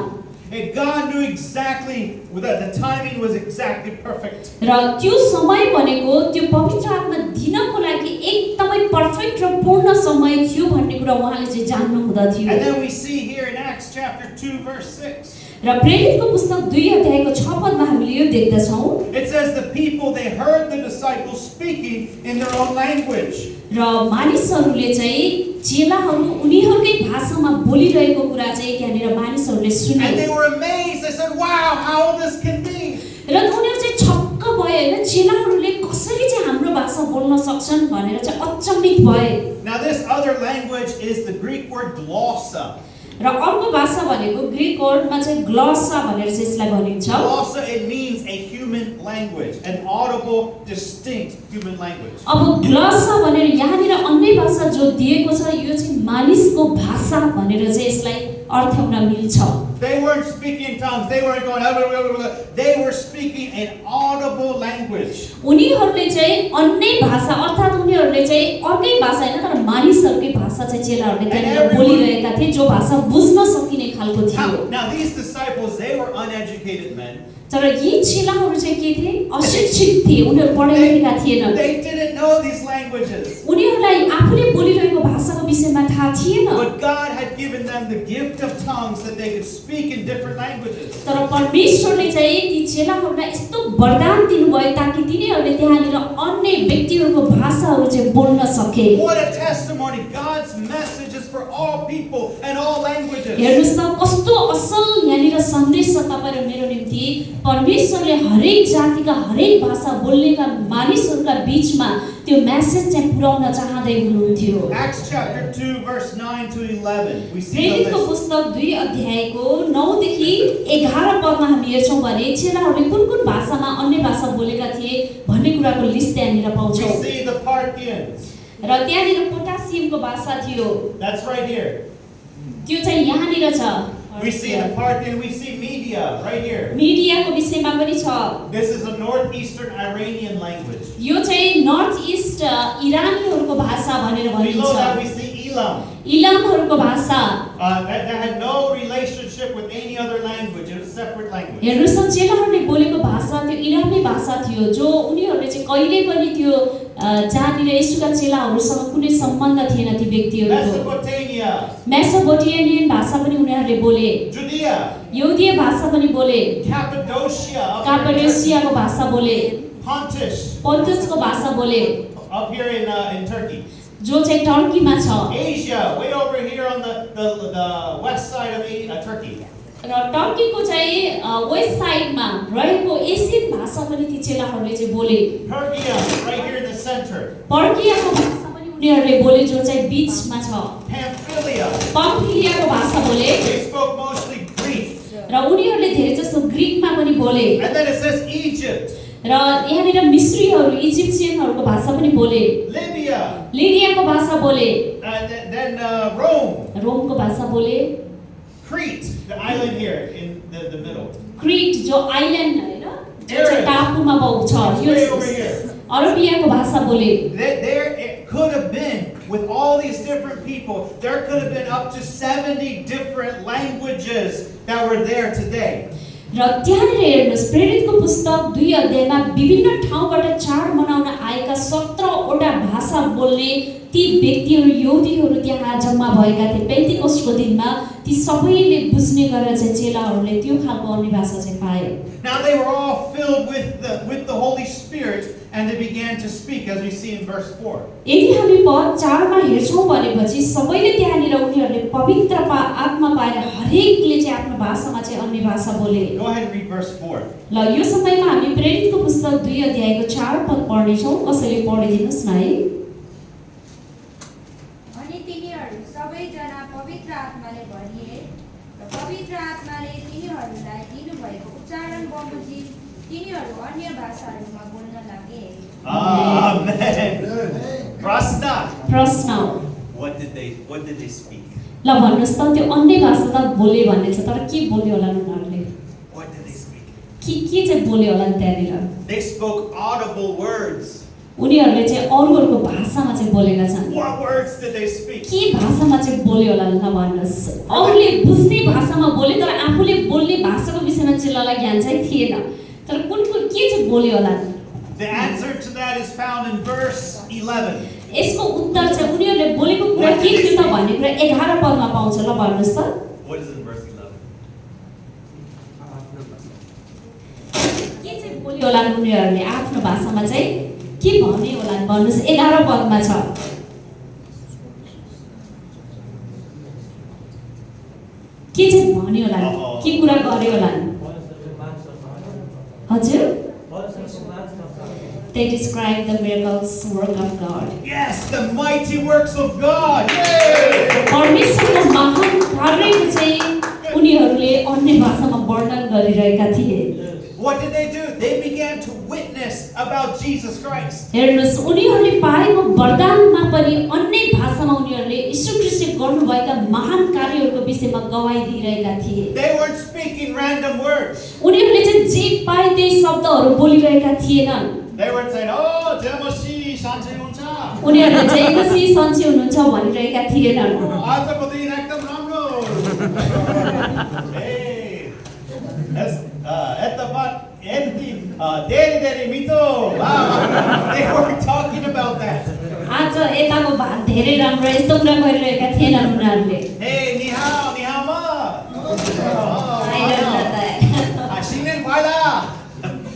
S1: And God knew exactly that the timing was exactly perfect.
S2: र त्यो समय भनेको त्यो पवित्र आत्मा दिनको लागि एकदमै पर्फेक्ट र पूर्ण समय थियो भन्ने कुरा उहाँले चाहिँ जान्नु हुँदथ्यो।
S1: And then we see here in Acts chapter 2 verse 6.
S2: र प्रेरितको पुस्तक 2 अध्यायको 6 पदमा हामीले यो देख्दछौं।
S1: It says the people, they heard the disciples speaking in their own language.
S2: र मानिसहरूले चाहिँ चेलाहरू उनीहरूकै भाषामा बोलिरहेको कुरा चाहिँ त्यहाँनिर मानिसहरूले सुने।
S1: And they were amazed. They said, "Wow, how this can be?"
S2: र उनीहरू चाहिँ छक्क भए हैन चेलाहरूले कसरी चाहिँ हाम्रो भाषा बोल्न सक्छन् भनेर चाहिँ अचम्मित भए।
S1: Now this other language is the Greek word glossa.
S2: र अर्को भाषा भनेको ग्रीक वर्डमा चाहिँ ग्लोसा भनेर चाहिँ यसलाई भनिन्छ।
S1: Also, it means a human language, an audible, distinct human language.
S2: अब ग्लोसा भनेर यहाँनिर अन्य भाषा जो दिएको छ यो चाहिँ मानिसको भाषा भनेर चाहिँ यसलाई अर्थ हुन मिल्छ।
S1: They weren't speaking in tongues. They weren't going. They were speaking an audible language.
S2: उनीहरूले चाहिँ अन्य भाषा अर्थात् उनीहरूले चाहिँ अर्कै भाषा हैन तर मानिसहरूकै भाषा चाहिँ चेलाहरूले त्यहाँनिर बोलिरहेका थिए जो भाषा बुझ्न सकिने खालको थियो।
S1: Now these disciples, they were uneducated men.
S2: तर यी चेलाहरू चाहिँ के थिए? अशिक्षित थिए। उनीहरू पढे लेखेका थिएनन्।
S1: They didn't know these languages.
S2: उनीहरूलाई आफूले बोलिरहेको भाषाको विषयमा थाहा थिएन।
S1: But God had given them the gift of tongues that they could speak in different languages.
S2: तर परमेश्वरले चाहिँ ती चेलाहरूलाई यस्तो वरदान दिनुभयो ताकि तिनीहरूले त्यहाँनिर अन्य व्यक्तिहरूको भाषाहरू चाहिँ बोल्न सके।
S1: What a testimony! God's message is for all people and all languages.
S2: हेर्नुस् त कस्तो असल यहाँनिर सन्देश छ तपाईं र मेरो निम्ति। परमेश्वरले हरेक जातिका हरेक भाषा बोल्नेका मानिसहरूका बीचमा त्यो मेसेज चाहिँ पुर्याउन चाहँदै हुनुहुन्थ्यो।
S1: Acts chapter 2 verse 9 to 11. We see
S2: प्रेरितको
S1: this.
S2: पुस्तक 2 अध्यायको 9 देखि 11 पदमा हामी हेर्छौं भने चेलाहरूले कुन भाषामा अन्य भाषा बोलेका थिए भन्ने कुराको लिस्ट त्यहाँनिर
S1: We
S2: पाउँछौं।
S1: see the Parthians.
S2: र त्यहाँनिर पोटासियमको भाषा थियो।
S1: That's right here.
S2: त्यो चाहिँ यहाँनिर छ।
S1: We see the Parthian. We see Media right here.
S2: मिडियाको विषयमा पनि छ।
S1: This is a northeastern Iranian language.
S2: यो चाहिँ नर्थ ईस्ट इरानीहरूको भाषा भनेर
S1: Below that we
S2: भनिन्छ।
S1: see Elam.
S2: इलामहरूको भाषा
S1: That had no relationship with any other language. It was a separate language.
S2: हेर्नुस् त चेलाहरूले बोलेको भाषा त्यो इलामी भाषा थियो जो उनीहरूले चाहिँ कहिले पनि त्यो जहाँनिर यसुका चेलाहरूसँग कुनै सम्बन्ध थिएन ती व्यक्तिहरूको।
S1: Mesopotamia,
S2: मेसोपोटेमियन भाषा पनि उनीहरूले बोले।
S1: Judea,
S2: यहुदीय भाषा पनि बोले।
S1: Cappadocia, up here in Turkey,
S2: कापाडोसियाको भाषा बोले।
S1: Pontus,
S2: पोन्टसको भाषा बोले
S1: up here in Turkey.
S2: जो चाहिँ टर्कीमा छ।
S1: Asia, way over here on the west side of Turkey.
S2: र टर्कीको चाहिँ वेस्ट साइडमा रहेको एसियन भाषा पनि ती चेलाहरूले चाहिँ बोले।
S1: Pergia, right here in the center.
S2: पर्कियाको भाषा पनि उनीहरूले बोले जो चाहिँ बीचमा छ।
S1: Pamphylia,
S2: पम्फिलियाको भाषा बोले
S1: they spoke mostly Greek.
S2: र उनीहरूले धेरै जस्तो ग्रीकमा पनि बोले।
S1: And then it says Egypt,
S2: र यहाँनिर मिस्रीहरू इजिप्सियनहरूको भाषा पनि बोले।
S1: Libya,
S2: लिबियाको भाषा बोले।
S1: then Rome,
S2: रोमको भाषा बोले।
S1: Crete, the island here in the middle.
S2: क्रीट जो आइल्यान्ड हैन जो चाहिँ
S1: Arab.
S2: टापुमा छ यो
S1: Way over here.
S2: अरबियाको भाषा बोले।
S1: There it could have been, with all these different people, there could have been up to 70 different languages that were there today.
S2: र त्यहाँनिर हेर्नुस् प्रेरितको पुस्तक 2 अध्यायमा विभिन्न ठाउँबाट चाड मनाउन आएका 17 वटा भाषा बोल्ने ती व्यक्तिहरू यहुदीहरू त्यहाँ जम्मा भएका थिए। पेन्टिकोस्टको दिनमा ती सबैले बुझ्ने गरेर चाहिँ चेलाहरूले त्यो खालको अन्य भाषा चाहिँ पाए।
S1: Now they were all filled with the Holy Spirit, and they began to speak, as we see in verse 4.
S2: यदि हामी पद 4 मा हेर्छौं भनेपछि सबैले त्यहाँनिर उनीहरूले पवित्र आत्मा पाएर हरेकले चाहिँ आफ्नो भाषामा चाहिँ अन्य भाषा बोले।
S1: Go ahead and read verse 4.
S2: ल यो समयमा हामी प्रेरितको पुस्तक 2 अध्यायको 4 पद पढ्ने छौं। कसैले पढिदिनुस् न है।
S4: अनि तिनीहरू सबैजना पवित्र आत्माले भरिए र पवित्र आत्माले तिनीहरूलाई दिनुभएको उच्चारण बमोजिम तिनीहरू अन्य भाषाहरूमा बोल्न लागे।
S1: Amen.
S2: प्रश्न
S1: What did they speak?
S2: ल भन्नुस् त त्यो अन्य भाषा त बोले भन्ने छ तर के बोल्यो होला उनीहरूले?
S1: What did they speak?
S2: के चाहिँ बोल्यो होला त्यहाँनिर?
S1: They spoke audible words.
S2: उनीहरूले चाहिँ अरूहरूको भाषामा चाहिँ बोलेका छन्।
S1: What words did they speak?
S2: के भाषामा चाहिँ बोल्यो होला ल भन्नुस्? अरूले बुझ्ने भाषामा बोले तर आफूले बोल्ने भाषाको विषयमा चेलालाई ज्ञान चाहिँ थिएन। तर कुन के चाहिँ बोल्यो होला?
S1: The answer to that is found in verse 11.
S2: यसको उत्तर चाहिँ उनीहरूले बोलेको कुरा के थियो त भन्ने कुरा 11 पदमा पाउँछ। ल भन्नुस् त।
S1: What is in verse 11?
S2: के चाहिँ बोल्यो होला उनीहरूले आफ्नो भाषामा चाहिँ के भन्ने होला भन्नुस्? 11 पदमा छ। के चाहिँ भन्यो होला? के कुरा गर्यो होला? हजुर they describe the miracles work of God.
S1: Yes, the mighty works of God. Yay!
S2: परमेश्वरको महान कार्यको चाहिँ उनीहरूले अन्य भाषामा वर्णन गरिरहेका थिए।
S1: What did they do? They began to witness about Jesus Christ.
S2: हेर्नुस् उनीहरूले पाएको वरदानमा पनि अन्य भाषामा उनीहरूले यीशु ख्रीष्टले गर्नुभएका महान कार्यहरूको विषयमा गवाही दिइरहेका थिए।
S1: They weren't speaking random words.
S2: उनीहरूले चाहिँ जे पाए त्यही शब्दहरू बोलिरहेका थिएनन्।
S1: They weren't saying, "Oh, Jemoshi, Shanti Uncha."
S2: उनीहरूले चाहिँ कसरी सन्चै हुनुहुन्छ भनिरहेका थिएनन्।
S1: आजको दिन एकदम राम्रो। Hey, धेरै मिठो। They weren't talking about that.
S2: आज यताको भात धेरै राम्रो यस्तो कुरा गरिरहेका थिएनन् उनीहरूले।
S1: Hey, ni hao ma. Shinen paila.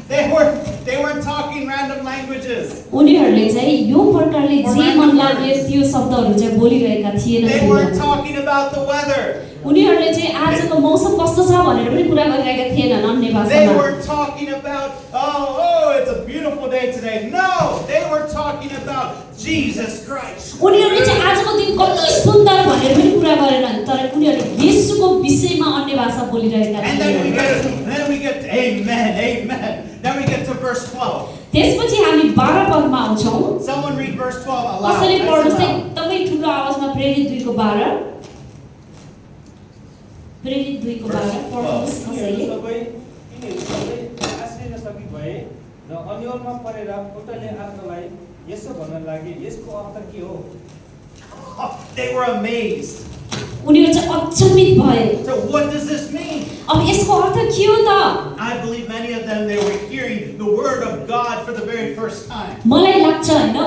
S1: They weren't talking random languages.
S2: उनीहरूले चाहिँ यो प्रकारले जे मन लाग्यो त्यो शब्दहरू चाहिँ बोलिरहेका थिएनन्।
S1: They weren't talking about the weather.
S2: उनीहरूले चाहिँ आजको मौसम कस्तो छ भनेर पनि कुरा गरिरहेका थिएनन् अन्य
S1: They
S2: भाषामा।
S1: weren't talking about, oh, it's a beautiful day today. No, they were talking about Jesus Christ.
S2: उनीहरूले चाहिँ आजको दिन कति सुन्दर भनेर पनि कुरा गरेनन्, तर उनीहरूले येशूको विषयमा अन्य भाषा बोलिरहेका
S1: And
S2: थिए।
S1: then we get to, amen. Then we get to verse 12.
S2: त्यसपछि हामी 12 पदमा आउँछौँ।
S1: Someone read verse 12 aloud.
S2: कसैले
S1: Nice and
S2: पढ्नुहोस्
S1: loud.
S2: एकदमै ठुलो आवाजमा प्रेरित 2 को 12। प्रेरित 2 को 12 पढ्नुहोस् कसैले।
S5: यिनीहरू सबै आश्चर्यचकित भए र अन्योलमा परेर एउटाले अर्कोलाई यसो भन्न लागे, यसको अर्थ के हो?
S1: They were amazed.
S2: उनीहरू चाहिँ अचम्मित भए।
S1: So what does this mean?
S2: अब यसको अर्थ के हो त?
S1: I believe many of them, they were hearing the word of God for the very first time.
S2: मलाई लाग्छ हैन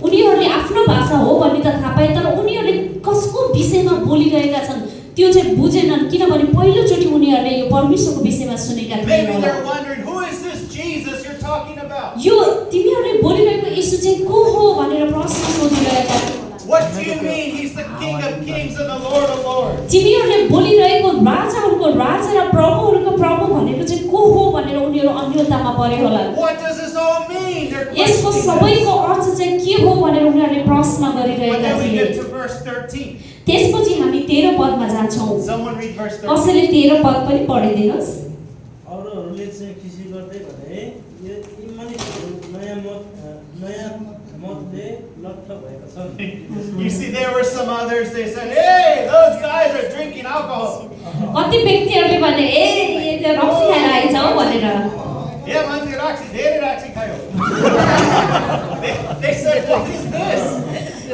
S2: उनीहरूले आफ्नो भाषा हो भन्ने त थाहा पाए, तर उनीहरूले कसको विषयमा बोलिरहेका छन् त्यो चाहिँ बुझेनन्, किनभने पहिलोचोटि उनीहरूले यो परमेश्वरको विषयमा सुनेका थिएनन्।
S1: Maybe they're wondering, who is this Jesus you're talking about?
S2: यो तिमीहरूले बोलिरहेको येशू चाहिँ को हो भनेर प्रश्न सोधिरहेका थिए।
S1: What do you mean he's the King of Kings and the Lord of Lords?
S2: तिमीहरूले बोलिरहेको राजाहरूको राजा र प्रभुहरूको प्रभु भनेको चाहिँ को हो भनेर उनीहरू अन्यतामा परे होला।
S1: What does this all mean? They're
S2: यसको
S1: questioning
S2: सबैको
S1: this.
S2: अर्थ चाहिँ के हो भनेर उनीहरूले प्रश्न
S1: But
S2: गरिरहेका
S1: then we
S2: थिए।
S1: get to verse 13.
S2: त्यसपछि हामी 13 पदमा जान्छौँ।
S1: Someone read verse 13.
S2: कसैले 13 पद पनि पढिदिनुहोस्।
S5: अरूहरूले चाहिँ खुसी गर्दै भने यी मानिसहरू नयाँ मतले लट्ठ भएका छन्।
S1: You see, there were some others, they said, hey, those guys are drinking alcohol.
S2: कति व्यक्तिहरूले भने ए यो त रक्सी खाएर आइछ हौ भनेर।
S1: Yeah, man, they're actually They said, what is this?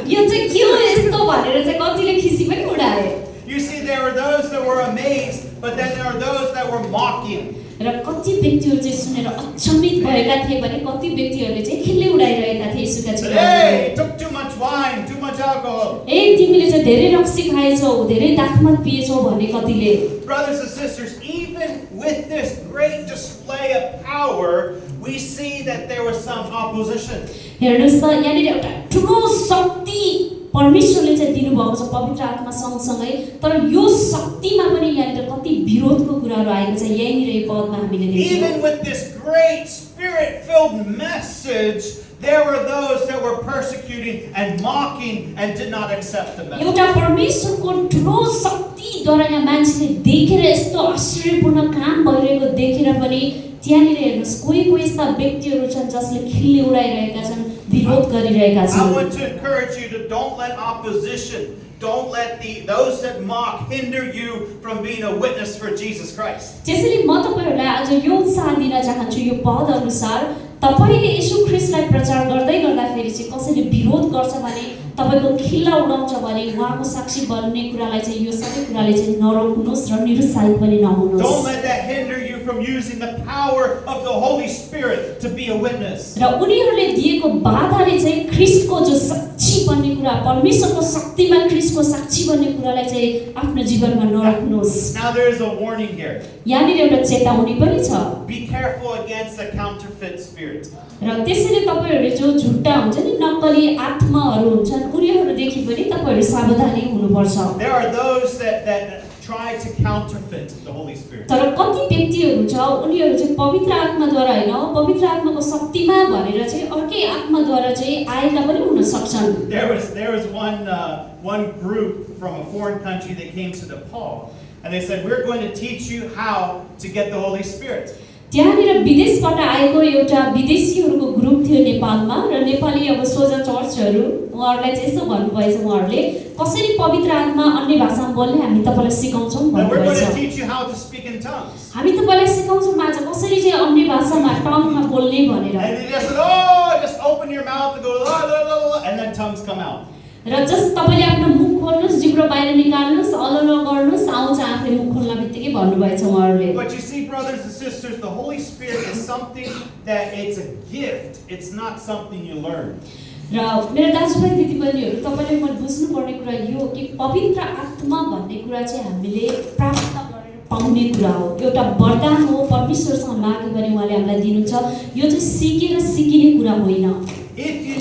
S2: यो चाहिँ के हो यस्तो भनेर चाहिँ कतिले खिसी पनि उडाए।
S1: You see, there were those that were amazed, but then there were those that were mocking.
S2: र कति व्यक्तिहरू चाहिँ सुनेर अचम्मित भएका थिए भने कति व्यक्तिहरूले चाहिँ खिल्ली उडाइरहेका थिए येशूका
S1: Said,
S2: चिलामा।
S1: hey, you took too much wine, too much alcohol.
S2: ए तिमीले चाहिँ धेरै रक्सी खाएछौ, धेरै दाखमत पिएछौ भने कतिले।
S1: Brothers and sisters, even with this great display of power, we see that there was some opposition.
S2: हेर्नुस् त यहाँनिर एउटा ठुलो शक्ति परमेश्वरले चाहिँ दिनुभएको छ पवित्र आत्मा सँगसँगै, तर यो शक्तिमा पनि यहाँनिर कति विरोधको कुराहरू आएको छ। यहीँनिर यो पदमा हामीले देख्छौँ।
S1: Even with this great spirit-filled message, there were those that were persecuting and mocking and did not accept the message.
S2: एउटा परमेश्वरको ठुलो शक्तिद्वारा यहाँ मान्छेले देखेर यस्तो आश्चर्यपूर्ण काम भइरहेको देखेर पनि त्यहाँनिर हेर्नुहोस् कोही यस्ता व्यक्तिहरू छन् जसले खिल्ली उडाइरहेका छन्, विरोध गरिरहेका
S1: I
S2: छन्।
S1: want to encourage you to don't let opposition, don't let those that mock hinder you from being a witness for Jesus Christ.
S2: त्यसैले म तपाईहरुलाई आज यो उत्साह दिन चाहन्छु यो पद अनुसार तपाईले येशू ख्रीष्टलाई प्रचार गर्दै गर्दाखेरि चाहिँ कसैले विरोध गर्छ भने तपाईको खिल्ला उडाउँछ भने उहाँको साक्षी बन्ने कुरालाई चाहिँ यो सबै कुराले चाहिँ नरोक्नुस् र निरुत्साहित पनि नहुनुस्।
S1: Don't let that hinder you from using the power of the Holy Spirit to be a witness.
S2: र उनीहरूले दिएको बाधाले चाहिँ ख्रीष्टको जो साक्षी बन्ने कुरा परमेश्वरको शक्तिमा ख्रीष्टको साक्षी बन्ने कुरालाई चाहिँ आफ्नो जीवनमा नरोक्नुस्।
S1: Now there is a warning here.
S2: यहाँनिर एउटा चेतावनी पनि छ।
S1: Be careful against the counterfeit spirit.
S2: र त्यसैले तपाईहरुले जो झुट्टा हुन्छ नि नक्कली आत्माहरू हुन्छन् उनीहरुदेखि पनि तपाईहरु सावधानी हुनुपर्छ।
S1: There are those that try to counterfeit the Holy Spirit.
S2: तर कति व्यक्तिहरू छ उनीहरू चाहिँ पवित्र आत्माद्वारा हैन पवित्र आत्माको शक्तिमा भनेर चाहिँ अर्कै आत्माद्वारा चाहिँ आएका पनि हुन सक्छन्।
S1: There was one group from a foreign country that came to Nepal, and they said, "We're going to teach you how to get the Holy Spirit."
S2: त्यहाँनिर विदेशबाट आएको एउटा विदेशीहरूको ग्रुप थियो नेपालमा र नेपाली अब सोझा चर्चहरू उहाँहरूलाई चाहिँ यसो भन्नुभएछ उहाँहरूले कसरी पवित्र आत्मा अन्य भाषामा बोल्ने हामी तपाईँलाई सिकाउँछौँ
S1: And we're going to
S2: भन्नुभएछ।
S1: teach you how to speak in tongues.
S2: हामी तपाईँलाई सिकाउँछौँ आज कसरी चाहिँ अन्य भाषामा टङमा बोल्ने भनेर।
S1: And they just said, "Oh, just open your mouth and go la la la la," and then tongues come out.
S2: र जस्ट तपाईँले आफ्नो मुख खोल्नुहोस् जिब्रो बाहिर निकाल्नुहोस् अल गर्नुहोस् आउँछ आफूले मुख खोल्न बित्तिकै भन्नुभएछ उहाँहरूले।
S1: But you see, brothers and sisters, the Holy Spirit is something that it's a gift. It's not something you learn.
S2: र मेरो दाजुभाइ दिदीबहिनीहरू तपाईँले मैले बुझ्नुपर्ने कुरा यो हो कि पवित्र आत्मा भन्ने कुरा चाहिँ हामीले प्राप्त गरेर पाउने कुरा हो, एउटा वरदान हो, परमेश्वरसँग माग्यो भने उहाँले हामीलाई दिनुहुन्छ। यो चाहिँ सिकेर सिकिने कुरा होइन।
S1: If you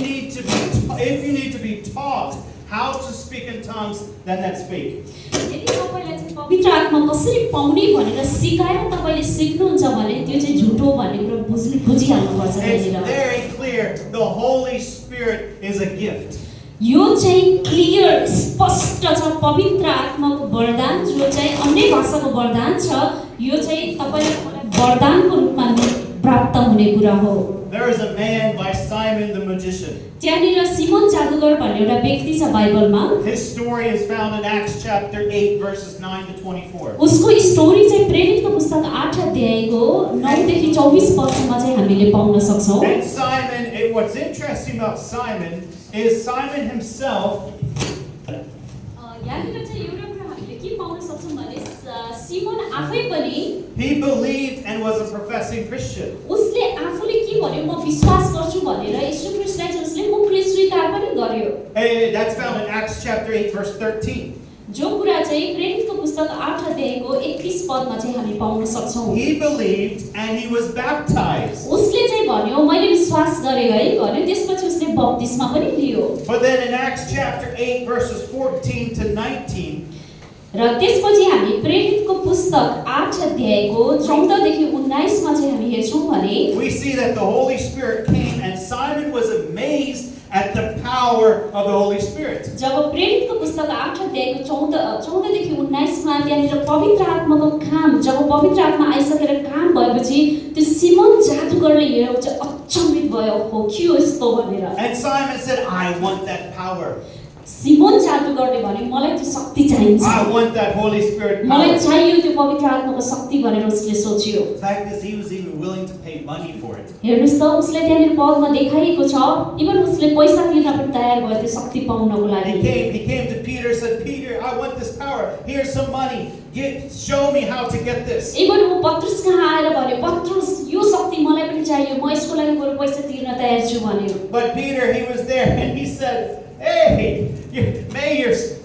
S1: need to be taught how to speak in tongues, then that's fake.
S2: यदि तपाईँलाई चाहिँ पवित्र आत्मा कसरी पाउने भनेर सिकाएर तपाईँले सिक्नुहुन्छ भने त्यो चाहिँ झुटो भन्ने कुरा बुझिहाल्नुपर्छ।
S1: It's
S2: त्यहाँनिर
S1: very clear. The Holy Spirit is a gift.
S2: यो चाहिँ क्लियर स्पष्ट छ पवित्र आत्माको वरदान जो चाहिँ अन्य भाषाको वरदान छ यो चाहिँ तपाईँलाई वरदानको रूपमा प्राप्त हुने कुरा हो।
S1: There is a man by Simon the magician.
S2: त्यहाँनिर सिमोन जादुगर भन्ने एउटा व्यक्ति छ बाइबलमा।
S1: His story is found in Acts chapter 8 verses 9 to 24.
S2: उसको स्टोरी चाहिँ प्रेरितको पुस्तक 8 अध्यायको 9 देखि 24 पदसम्म चाहिँ हामीले पाउन सक्छौं।
S1: And Simon, what's interesting about Simon is Simon himself
S2: यहाँनिर चाहिँ एउटा कुरा हामीले के पाउन सक्छौं भने सिमोन आफै पनि
S1: he believed and was a professing Christian.
S2: उसले आफूले के भन्यो म विश्वास गर्छु भनेर येशू ख्रीष्टलाई चाहिँ उसले मुखले स्वीकार पनि गर्यो।
S1: Hey, that's found in Acts chapter 8 verse 13.
S2: जो कुरा चाहिँ प्रेरितको पुस्तक 8 अध्यायको 31 पदमा चाहिँ हामी पाउन सक्छौं।
S1: He believed and he was baptized.
S2: उसले चाहिँ भन्यो मैले विश्वास गरे है भन्यो त्यसपछि उसले बप्तिस्मा पनि लियो।
S1: But then in Acts chapter 8 verses 14 to 19,
S2: र त्यसपछि हामी प्रेरितको पुस्तक 8 अध्यायको 14 देखि 19 मा चाहिँ हामी हेर्छौं भने
S1: we see that the Holy Spirit came and Simon was amazed at the power of the Holy Spirit.
S2: जब प्रेरितको पुस्तक 8 अध्यायको 14 देखि 19 मा त्यहाँनिर पवित्र आत्माको काम जब पवित्र आत्मा आइसकेर काम भएपछि त्यो सिमोन जादुगरले हेरेर चाहिँ अचम्मित भयो हो के हो यस्तो भनेर।
S1: And Simon said, "I want that power.
S2: Simon जादुगरले भने मलाई त्यो शक्ति चाहिन्छ।
S1: I want that Holy Spirit
S2: मलाई
S1: power."
S2: चाहियो त्यो पवित्र आत्माको शक्ति भनेर उसले सोच्यो।
S1: The fact is, he was even willing to pay money for it.
S2: हेर्नुस् त उसले त्यहाँनिर पदमा देखाएको छ इभन उसले पैसा तिर्न पनि तयार भयो त्यो शक्ति पाउनको लागि।
S1: He came to Peter and said, "Peter, I want this power. Here's some money. Show me how to get this."
S2: Even ऊ पत्रुस कहाँ आएर भन्यो पत्रुस यो शक्ति मलाई पनि चाहियो म यसको लागि बरु पैसा तिर्न तयार छु भन्यो।
S1: But Peter, he was there and he said, "Hey, may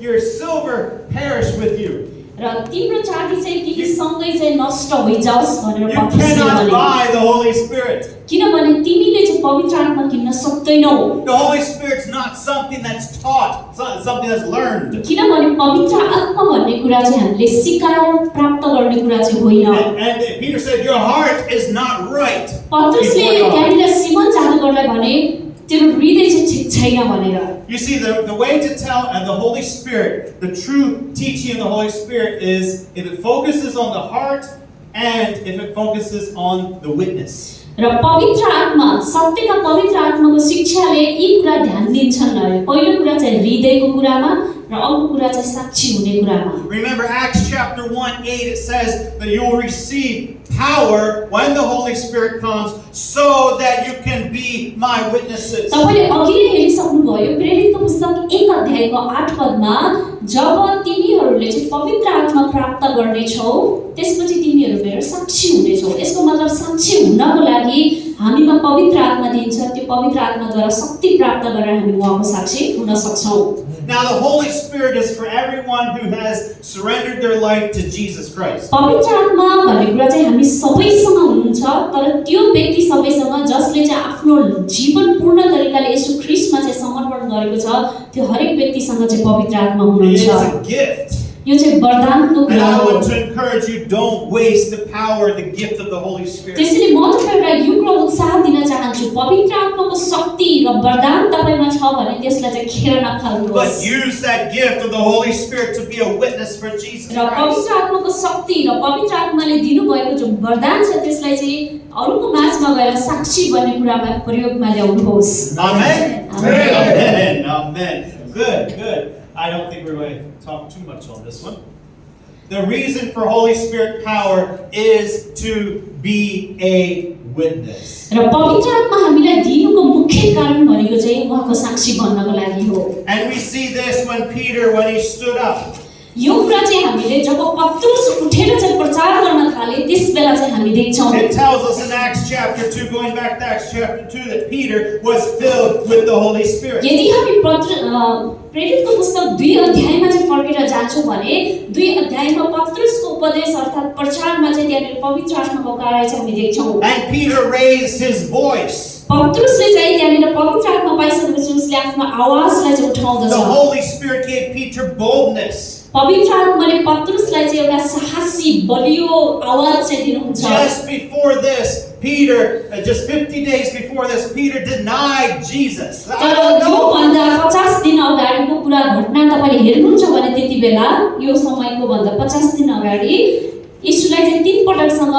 S1: your silver perish with you.
S2: र तिम्रो चाँदी चाहिँ तिमीसँगै चाहिँ नष्ट भइजाओस् भनेर
S1: You
S2: पत्रुसले
S1: cannot
S2: भने।
S1: buy the Holy Spirit.
S2: किनभने तिमीले चाहिँ पवित्र आत्मा किन्न सक्दैनौ।
S1: The Holy Spirit's not something that's taught. It's not something that's learned."
S2: किनभने पवित्र आत्मा भन्ने कुरा चाहिँ हामीले सिकाएर प्राप्त गर्ने कुरा चाहिँ होइन।
S1: And Peter said, "Your heart is not right
S2: पत्रुसले
S1: before God."
S2: त्यहाँनिर सिमोन जादुगरलाई भने तेरो हृदय चाहिँ ठिक छैन भनेर।
S1: You see, the way to tell and the Holy Spirit, the true teaching of the Holy Spirit is if it focuses on the heart and if it focuses on the witness.
S2: र पवित्र आत्मा सत्यका पवित्र आत्माको शिक्षाले यी कुरा ध्यान दिन्छन् अरे। पहिलो कुरा चाहिँ हृदयको कुरामा र अर्को कुरा चाहिँ साक्षी हुने कुरामा।
S1: Remember Acts chapter 1:8, it says that you will receive power when the Holy Spirit comes so that you can be my witnesses.
S2: तपाईले अघि नै हेरिसक्नु भयो प्रेरितको पुस्तक 1 अध्यायको 8 पदमा जब तिमीहरूले चाहिँ पवित्र आत्मा प्राप्त गर्नेछौ त्यसपछि तिमीहरू मेरो साक्षी हुनेछौ। यसको मतलब साक्षी हुनको लागि हामीमा पवित्र आत्मा दिन्छ त्यो पवित्र आत्माद्वारा शक्ति प्राप्त गरेर हामी उहाँको साक्षी हुन सक्छौं।
S1: Now the Holy Spirit is for everyone who has surrendered their life to Jesus Christ.
S2: पवित्र आत्मा भन्ने कुरा चाहिँ हामी सबैसँग हुनुहुन्छ तर त्यो व्यक्ति सबैसँग जसले चाहिँ आफ्नो जीवन पूर्ण तरिकाले येशू ख्रीष्टमा चाहिँ समर्पण गरेको छ त्यो हरेक व्यक्तिसँग चाहिँ पवित्र आत्मा
S1: It is
S2: हुनुहुन्छ।
S1: a gift.
S2: यो चाहिँ वरदानको
S1: And
S2: कुरा
S1: I
S2: हो।
S1: want to encourage you, don't waste the power, the gift of the Holy Spirit.
S2: त्यसैले म तपाईहरुलाई यो कुरा उत्साह दिन चाहन्छु, पवित्र आत्माको शक्ति र वरदान तपाईमा छ भने त्यसलाई चाहिँ खेर नफाल्नुहोस्।
S1: But use that gift of the Holy Spirit to be a witness for Jesus
S2: र
S1: Christ.
S2: पवित्र आत्माको शक्ति र पवित्र आत्माले दिनुभएको जो वरदान छ त्यसलाई चाहिँ अरूको माझमा गएर साक्षी बन्ने कुरामा प्रयोगमा ल्याउनुहोस्।
S1: Amen?
S2: Amen.
S1: Amen. Amen. Good, good. I don't think we're going to talk too much on this one. The reason for Holy Spirit power is to be a witness.
S2: र पवित्र आत्मा हामीलाई दिनुको मुख्य कारण भनेको चाहिँ उहाँको साक्षी बन्नको लागि हो।
S1: And we see this when he stood up.
S2: यो कुरा चाहिँ हामीले जब पत्रुस उठेर चाहिँ प्रचार गर्न थाले त्यसबेला चाहिँ हामी देख्छौँ।
S1: It tells us in Acts chapter 2, going back to Acts chapter 2, that Peter was filled with the Holy Spirit.
S2: यदि हामी प्रेरितको पुस्तक 2 अध्यायमा चाहिँ फर्केर जान्छौँ भने 2 अध्यायमा पत्रुसको उपदेश अर्थात् प्रचारमा चाहिँ त्यहाँनिर पवित्र आत्माको कार्य चाहिँ हामी देख्छौँ।
S1: And Peter raised his voice.
S2: पत्रुसले चाहिँ त्यहाँनिर पवित्र आत्मा पाइसकेपछि उसले आफ्नो आवाजलाई चाहिँ उठाउँदछ।
S1: The Holy Spirit gave Peter boldness.
S2: पवित्र आत्माले पत्रुसलाई चाहिँ एउटा साहसी बलियो आवाज चाहिँ दिनुहुन्छ।
S1: Just before this, Peter, just 50 days before this, Peter denied Jesus. I
S2: तर
S1: don't
S2: यो
S1: know.
S2: भन्दा 50 दिन अगाडिको कुरा घटना तपाईले हेर्नुहुन्छ भने त्यतिबेला यो समयको भन्दा 50 दिन अगाडि यीशुलाई चाहिँ 3 पटकसँग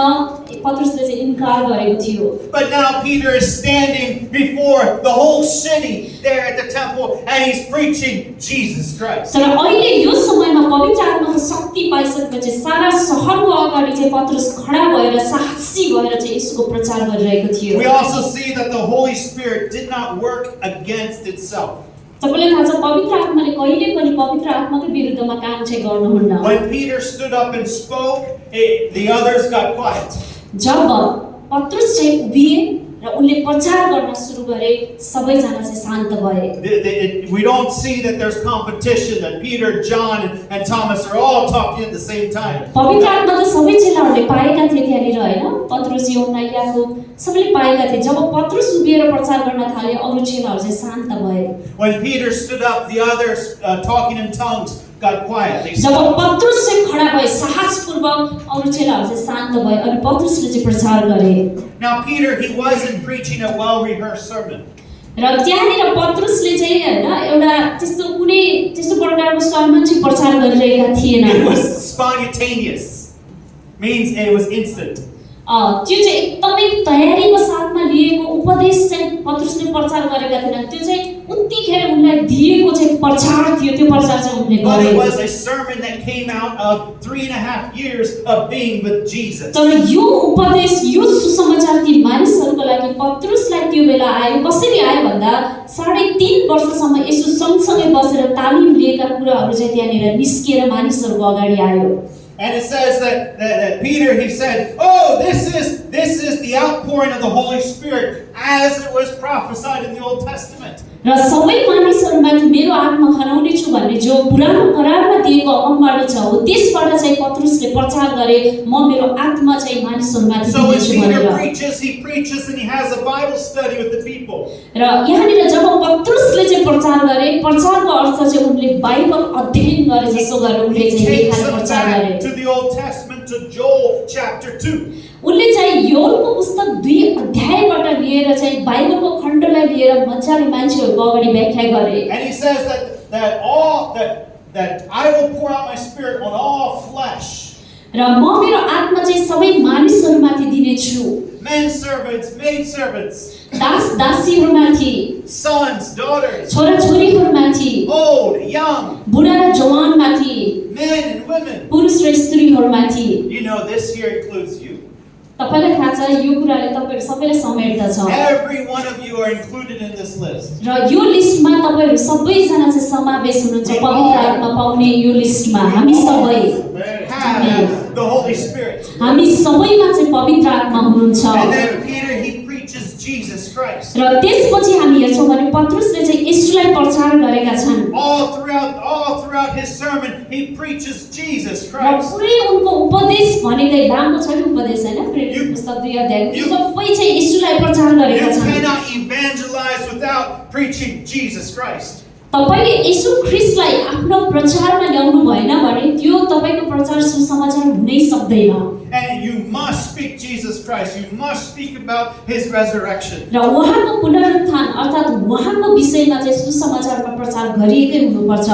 S2: पत्रुसले चाहिँ इन्कार गरेको थियो।
S1: But now Peter is standing before the whole city there at the temple and he's preaching Jesus Christ.
S2: तर अहिले यो समयमा पवित्र आत्माको शक्ति पाइसकेपछि सारा शहरको अगाडि चाहिँ पत्रुस खडा भएर साहसी भएर चाहिँ यसको प्रचार गरिरहेको थियो।
S1: We also see that the Holy Spirit did not work against itself.
S2: तपाईलाई थाहा छ पवित्र आत्माले कहिले पनि पवित्र आत्माको विरुद्धमा काम चाहिँ गर्नुहुन्न।
S1: When Peter stood up and spoke, the others got quiet.
S2: जब पत्रुस चाहिँ उभिए र उनले प्रचार गर्न सुरु गरे सबैजना चाहिँ शान्त भए।
S1: We don't see that there's competition, that Peter, John, and Thomas are all talking at the same time.
S2: पवित्र आत्मा त सबै चेलाहरूले पाएका थिए त्यहाँनिर हैन, पत्रुस यूहन्ना याकूब सबैले पाएका थिए। जब पत्रुस उभिएर प्रचार गर्न थाले अरु चेलाहरू चाहिँ शान्त भए।
S1: When Peter stood up, the others talking in tongues got quiet. They
S2: जब पत्रुस चाहिँ खडा भए साहसपूर्वक अरु चेलाहरू चाहिँ शान्त भए अनि पत्रुसले चाहिँ प्रचार गरे।
S1: Now Peter, he wasn't preaching a well-rehearsed sermon.
S2: र त्यहाँनिर पत्रुसले चाहिँ हैन एउटा त्यस्तो कुनै त्यस्तो प्रकारको सर्मन चाहिँ प्रचार गरिरहेका थिएन।
S1: It was spontaneous. Means it was instant.
S2: त्यो चाहिँ एकदमै तयारीको साथमा लिएको उपदेश चाहिँ पत्रुसले प्रचार गरेका थिएनन्। त्यो चाहिँ उत्तिखेर उनलाई दिएको चाहिँ प्रचार थियो, त्यो प्रचार चाहिँ उनले
S1: But
S2: गरे।
S1: it was a sermon that came out of 3.5 years of being with Jesus.
S2: तर यो उपदेश यो सुसमाचार ती मानिसहरूको लागि पत्रुसलाई त्यो बेला आयो। कसरी आयो भन्दा 3.5 वर्षसम्म यसो सँगसँगै बसेर तालिम लिएका कुराहरू चाहिँ त्यहाँनिर निस्किएर मानिसहरूको अगाडि आयो।
S1: And it says that Peter, he said, "Oh, this is the outpouring of the Holy Spirit as it was prophesied in the Old Testament."
S2: र सबै मानिसहरूमाथि मेरो आत्मा खनाउने छु भन्ने जो पुरानो करारमा दिएको अगमबाणी छ हो त्यसबाट चाहिँ पत्रुसले प्रचार गरे, म मेरो आत्मा चाहिँ मानिसहरूमाथि
S1: So when
S2: दिनेछु
S1: Peter
S2: भनेर।
S1: preaches, he preaches and he has a Bible study with the people.
S2: र यहाँनिर जब पत्रुसले चाहिँ प्रचार गरे, प्रचारको अर्थ चाहिँ उनले बाइबल अध्ययन गरे जसो गरेर उनले
S1: He
S2: चाहिँ
S1: takes
S2: लेखाले
S1: them
S2: प्रचार
S1: back
S2: गरे।
S1: to the Old Testament, to Joel chapter 2.
S2: उनले चाहिँ योलको पुस्तक 2 अध्यायबाट लिएर चाहिँ बाइबलको खण्डलाई लिएर मजाले मान्छेहरूको अगाडि व्याख्या गरे।
S1: And he says that I will pour out my spirit on all flesh.
S2: र म मेरो आत्मा चाहिँ सबै मानिसहरूमाथि दिनेछु।
S1: Men servants, maid servants,
S2: दास दासीहरूमाथि,
S1: sons, daughters,
S2: छोरा छोरीहरूमाथि,
S1: old, young,
S2: बुढा र जवानमाथि,
S1: men and women.
S2: पुरुष र स्त्रीहरूमाथि।
S1: You know, this here includes you.
S2: तपाईलाई थाहा छ यो कुराले तपाईहरु सबैलाई समेट्दछ।
S1: Every one of you are included in this list.
S2: र यो लिस्टमा तपाईहरु सबैजना चाहिँ समावेश हुनुहुन्छ पवित्र आत्मा पाउने यो लिस्टमा। हामी सबै
S1: Have the Holy Spirit.
S2: हामी सबैमा चाहिँ पवित्र आत्मा हुनुहुन्छ।
S1: And then Peter, he preaches Jesus Christ.
S2: र त्यसपछि हामी हेर्छौं भने पत्रुसले चाहिँ येशूलाई प्रचार गरेका छन्।
S1: All throughout his sermon, he preaches Jesus
S2: र
S1: Christ.
S2: पुरै उनको उपदेश भनेकै लामो छ नि उपदेश हैन, प्रेरित पुस्तक 2 अध्याय यो सबै चाहिँ येशूलाई प्रचार
S1: You
S2: गरेका छन्।
S1: cannot evangelize without preaching Jesus Christ.
S2: तपाईले येशू ख्रीष्टलाई आफ्नो प्रचारमा ल्याउनु भएन भने त्यो तपाईको प्रचार सुसमाचार हुनै सक्दैन।
S1: And you must speak Jesus Christ. You must speak about his resurrection.
S2: र उहाँको पुनरुत्थान अर्थात् उहाँको विषयमा चाहिँ सुसमाचारमा प्रचार गरिएकै हुनुपर्छ।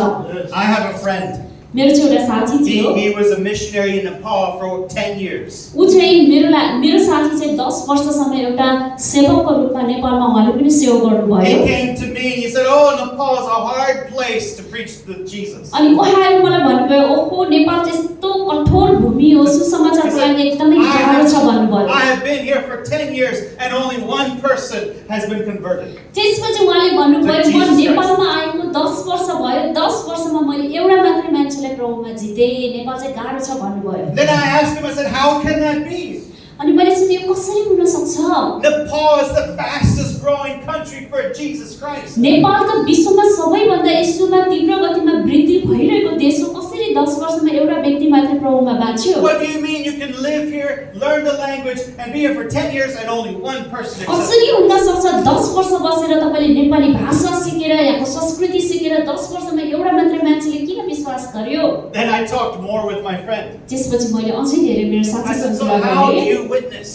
S1: I have a friend.
S2: मेरो चाहिँ एउटा साथी थियो,
S1: He was a missionary in Nepal for 10 years.
S2: ऊ चाहिँ मेरो साथी चाहिँ 10 वर्षसम्म एउटा सेवकको रूपमा नेपालमा उहाँले पनि सेवा गर्नुभयो।
S1: He came to me and he said, "Oh, Nepal is a hard place to preach the Jesus."
S2: अनि उहाँले मलाई भन्नुभयो, ओहो नेपाल चाहिँ यस्तो कठोर भूमि हो, सुसमाचारको लागि एकदमै गाह्रो छ भन्नुभयो।
S1: I have been here for 10 years and only one person has been converted.
S2: त्यसपछि उहाँले भन्नुभयो, म नेपालमा आएको 10 वर्ष भयो, 10 वर्षमा मैले एउटा मात्रै मान्छेलाई प्रभुमा जिते, नेपाल चाहिँ गाह्रो छ भन्नुभयो।
S1: Then I asked him, I said, "How can that be?
S2: अनि मैले सोधेँ यो कसरी हुन सक्छ?
S1: Nepal is the fastest growing country for Jesus Christ."
S2: Nepal त विश्वमा सबैभन्दा येशूमा तीव्र गतिमा वृद्धि भइरहेको देश हो, कसरी 10 वर्षमा एउटा व्यक्ति मात्रै प्रभुमा बाँच्यो?
S1: What do you mean you can live here, learn the language, and be here for 10 years and only one person accepts
S2: कसरी
S1: it?
S2: हुन सक्छ 10 वर्ष बसेर तपाईले नेपाली भाषा सिकेर यहाँको संस्कृति सिकेर 10 वर्षमा एउटा मात्रै मान्छेले किन विश्वास गर्यो?
S1: Then I talked more with my friend.
S2: त्यसपछि मैले अझै धेरै मेरो
S1: I
S2: साथीसँग
S1: said, "So
S2: कुरा
S1: how do
S2: गरेँ,
S1: you witness?"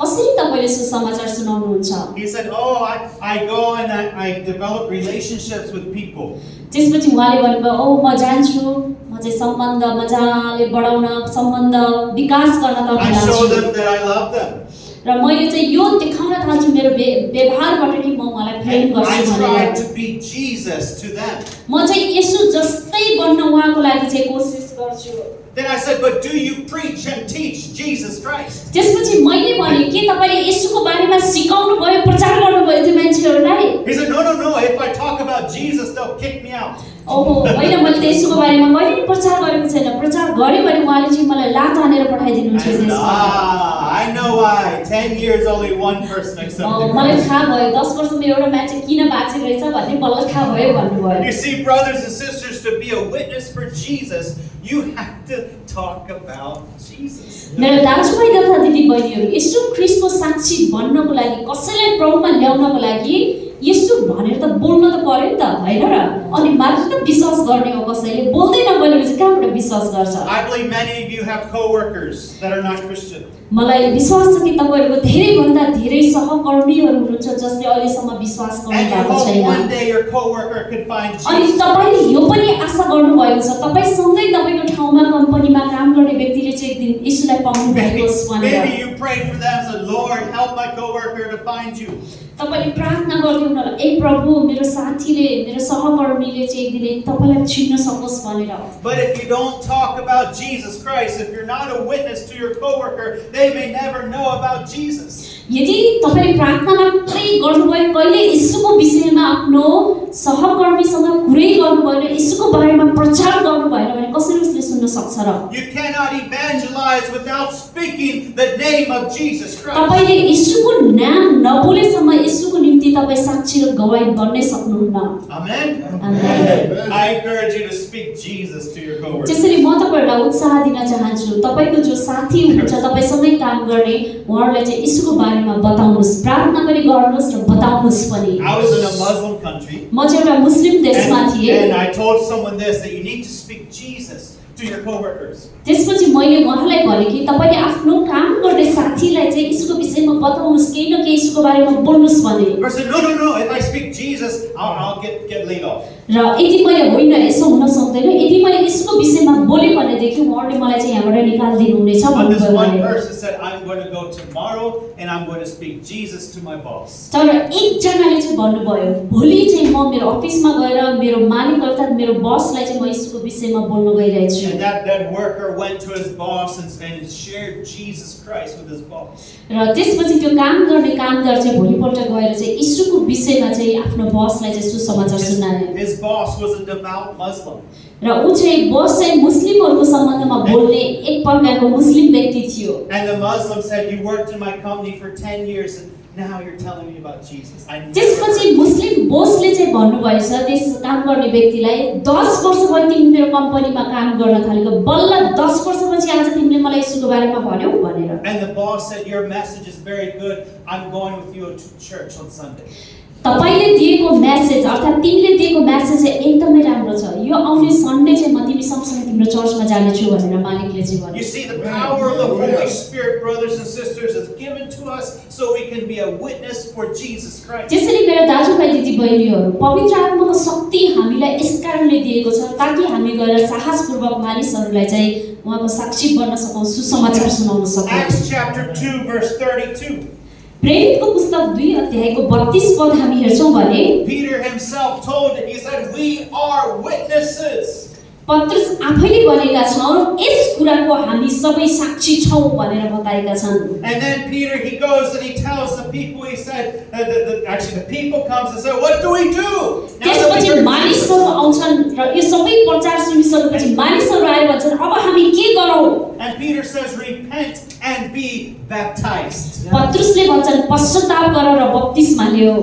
S2: कसरी तपाईले सुसमाचार सुनाउनुहुन्छ?
S1: He said, "Oh, I go and I develop relationships with people."
S2: त्यसपछि उहाँले भन्नुभयो, ओ म जान्छु, म चाहिँ सम्बन्ध मजाले बढाउन, सम्बन्ध विकास गर्न त
S1: I show
S2: जान्छु
S1: them that I love them.
S2: र मैले चाहिँ यो देखाउन थाल्छु मेरो व्यवहारबाट कि म उहाँलाई प्रेम
S1: And I
S2: गर्छु
S1: try
S2: भनेर।
S1: to be Jesus to them.
S2: म चाहिँ येशू जस्तै बन्न उहाँको लागि चाहिँ कोसिस गर्छु।
S1: Then I said, "But do you preach and teach Jesus Christ?"
S2: त्यसपछि मैले भने के तपाईले येशूको बारेमा सिकाउनु भयो, प्रचार गर्नुभयो त्यो मान्छेहरूलाई?
S1: He said, "No. If I talk about Jesus, they'll kick me out."
S2: ओहो होइन, मैले त येशूको बारेमा कहिले पनि प्रचार गरेको छैन, प्रचार गरेँ भने उहाँले चाहिँ मलाई लात हानेर पठाइदिनुहुन्छ
S1: I said,
S2: देशमा।
S1: I know why. 10 years, only one person accepted
S2: मलाई
S1: Christ.
S2: थाहा भयो 10 वर्षमा एउटा मान्छे किन बाँचेको रहेछ भन्ने बल्ल थाहा भयो भन्नुभयो।
S1: You see, brothers and sisters, to be a witness for Jesus, you have to talk about Jesus.
S2: मेरो दाजुभाइ तथा दिदी बहिनीहरू, येशू ख्रीष्टको साक्षी बन्नको लागि, कसैलाई प्रभुमा ल्याउनको लागि येशू भनेर त बोल्न त पर्यो नि त, हैन र? अनि मात्र त विश्वास गर्ने हो, कसैले बोल्दैन भनेपछि कहाँबाट विश्वास गर्छ?
S1: I believe many of you have co-workers that are not Christian.
S2: मलाई विश्वास छ कि तपाईहरुको धेरैभन्दा धेरै सहकर्मीहरू हुनुहुन्छ जसले अहिलेसम्म विश्वास
S1: And you
S2: गर्नुभएको
S1: hope
S2: छैन।
S1: one day your co-worker could find
S2: अनि
S1: Jesus.
S2: तपाईले यो पनि आशा गर्नुभएको छ तपाईसँगै तपाईको ठाउँमा कम्पनीमा काम गर्ने व्यक्तिले चाहिँ एक दिन येशूलाई पाउनु भएको होस्
S1: Maybe
S2: भनेर।
S1: you pray for them and said, "Lord, help my co-worker to find you."
S2: तपाईले प्रार्थना गर्दै हुनुहुन्छ, ए प्रभु मेरो साथीले मेरो सहकर्मीले चाहिँ एक दिन तपाईलाई चिन्न सकोस् भनेर।
S1: But if you don't talk about Jesus Christ, if you're not a witness to your coworker, they may never know about Jesus.
S2: यदि तपाईले प्रार्थना मात्रै गर्नुभयो, कहिले येशूको विषयमा आफ्नो सहकर्मीसँग कुरै गर्नुभएन, येशूको बारेमा प्रचार गर्नु भएन भने कसरी उसले सुन्न सक्छ र?
S1: You cannot evangelize without speaking the name of Jesus Christ.
S2: तपाईले येशूको नाम नबोलेसम्म येशूको निम्ति तपाई साक्षी र गवाही बन्नै सक्नुहुन्न।
S1: Amen?
S2: Amen.
S1: I encourage you to speak Jesus to your coworker.
S2: त्यसैले म तपाईहरुलाई उत्साह दिन चाहन्छु, तपाईको जो साथी हुनुहुन्छ, तपाईसँगै काम गर्ने उहाँहरूलाई चाहिँ येशूको बारेमा बताउनुस्, प्रार्थना पनि गर्नुस् र बताउनुस् पनि।
S1: I was in a Muslim country,
S2: म चाहिँ एउटा मुस्लिम देशमा थिएँ।
S1: and I told someone this, that you need to speak Jesus to your coworkers.
S2: त्यसपछि मैले उहाँलाई भने कि तपाईले आफ्नो काम गर्ने साथीलाई चाहिँ यसको विषयमा बताउनुस्, केही न केही यसको बारेमा बोल्नुस् भने।
S1: The person said, no, if I speak Jesus, I'll get laid off.
S2: र यदि मैले होइन यसो हुन सक्दैन, यदि मैले यसको विषयमा बोले भनेदेखि उहाँले मलाई चाहिँ यहाँबाट निकाल्दिनु हुनेछ
S1: But this
S2: भन्नुभयो
S1: one
S2: भने।
S1: person said, I'm going to go tomorrow and I'm going to speak Jesus to my boss.
S2: तर एकजनाले चाहिँ भन्नुभयो, भोलि चाहिँ म मेरो अफिसमा गएर मेरो मालिक अर्थात् मेरो बसलाई चाहिँ म यसको विषयमा बोल्न गइरहेछु।
S1: And that worker went to his boss and shared Jesus Christ with his boss.
S2: र त्यसपछि त्यो काम गर्ने कामदार चाहिँ भोलिपल्ट गएर चाहिँ येशूको विषयमा चाहिँ आफ्नो बसलाई चाहिँ सुसमाचार सुनाए।
S1: His boss was a devout Muslim.
S2: र ऊ चाहिँ बस चाहिँ मुस्लिमहरूको सम्बन्धमा बोल्ने एक प्रकारको मुस्लिम व्यक्ति थियो।
S1: And the Muslim said, you worked in my company for 10 years and now you're telling me about Jesus.
S2: त्यसपछि मुस्लिम बोसले चाहिँ भन्नुभएछ त्यस काम गर्ने व्यक्तिलाई, 10 वर्ष भयो तिमी मेरो कम्पनीमा काम गर्न थालेको, बल्ल 10 वर्षपछि आज तिमीले मलाई यसको बारेमा भन्यौ भनेर।
S1: And the boss said, your message is very good. I'm going with you to church on Sunday.
S2: तपाईले दिएको मेसेज अर्थात् तिमीले दिएको मेसेज चाहिँ एकदमै राम्रो छ। यो आउने सन्डे चाहिँ म तिमी सँगसँगै तिम्रो चर्चमा जानेछु भनेर मालिकले चाहिँ भने।
S1: You see, the power of the Holy Spirit, brothers and sisters, is given to us so we can be a witness for Jesus Christ.
S2: त्यसैले मेरो दाजुभाइ दिदीबहिनीहरू, पवित्र आत्माको शक्ति हामीलाई यस कारणले दिएको छ ताकि हामी गएर साहसपूर्वक मानिसहरूलाई चाहिँ उहाँको साक्षी बन्न सकौँ, सुसमाचार सुनाउन सकौँ।
S1: Acts chapter 2, verse 32.
S2: प्रेरितको पुस्तक 2 अध्यायको 32 पद हामी हेर्छौँ भने
S1: Peter himself told it. He said, "We are witnesses."
S2: पत्रुस आफैले भनेका छन् यस कुराको हामी सबै साक्षी छौँ भनेर बताएका छन्।
S1: And then Peter, he goes and he tells the people, he said, actually the people comes and say, "What do we do?" Now that
S2: त्यसपछि
S1: we heard
S2: मानिसहरू आउँछन् र यो सबै प्रचार सुनिसकेपछि मानिसहरू आएर भन्छन् अब हामी के गरौँ?
S1: And Peter says, "Repent and be baptized."
S2: पत्रुसले भन्छन् पश्चाताप गर र बप्तिस्मा लियो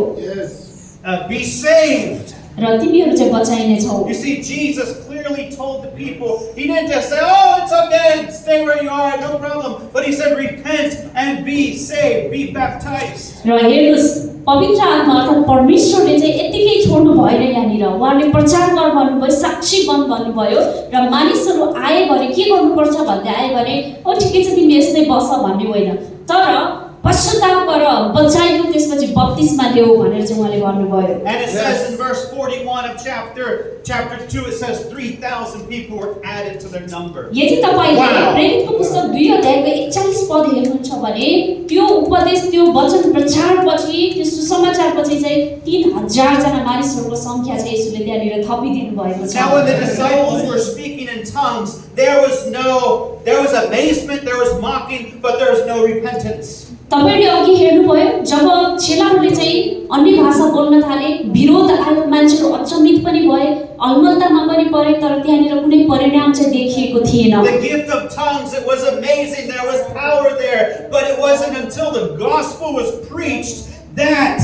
S1: Be saved.
S2: र तिमीहरू चाहिँ बचाइने छौ।
S1: You see, Jesus clearly told the people, he didn't just say, "Oh, it's okay, stay where you are, no problem." But he said, "Repent and be saved, be baptized."
S2: र हेर्नुस् पवित्र आत्मा अर्थात् परमेश्वरले चाहिँ यतिकै छोड्नु भएन यहाँनिर। उहाँले प्रचार गर भन्नुभयो, साक्षी बन भन्नुभयो र मानिसहरू आए भने के गर्नुपर्छ भन्दै आए भने ओ ठिकै छ तिमी यस्तै बस भन्ने होइन, तर पश्चाताप गर बचाइयो त्यसपछि बप्तिस्मा लियो भनेर चाहिँ उहाँले भन्नुभयो।
S1: And it says in verse 41 of chapter 2, it says 3,000 people were added to their number.
S2: यदि तपाईले प्रेरितको पुस्तक 2 अध्यायको 41 पद हेर्नुहुन्छ भने त्यो उपदेश त्यो वचन प्रचारपछि त्यो सुसमाचारपछि चाहिँ 3000 जना मानिसहरूको संख्या चाहिँ यसले त्यहाँनिर थपिदिनु भएको छ।
S1: Now when the disciples were speaking in tongues, there was amazement, there was mocking, but there was no repentance.
S2: तपाईले अघि हेर्नुभयो जब चेलाहरूले चाहिँ अन्य भाषा बोल्न थाले विरोध आयो, मान्छेहरू अचम्मित पनि भए, अलमलतामा पनि परे, तर त्यहाँनिर कुनै परिणाम चाहिँ देखिएको थिएन।
S1: The gift of tongues, it was amazing, there was power there, but it wasn't until the gospel was preached that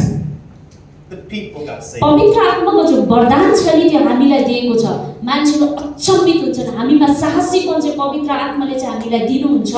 S1: the people got saved.
S2: पवित्र आत्माको जो वरदान छ नि त्यो हामीलाई दिएको छ, मान्छेहरू अचम्मित हुन्छन्। हामीमा साहसीपन चाहिँ पवित्र आत्माले चाहिँ हामीलाई दिनुहुन्छ,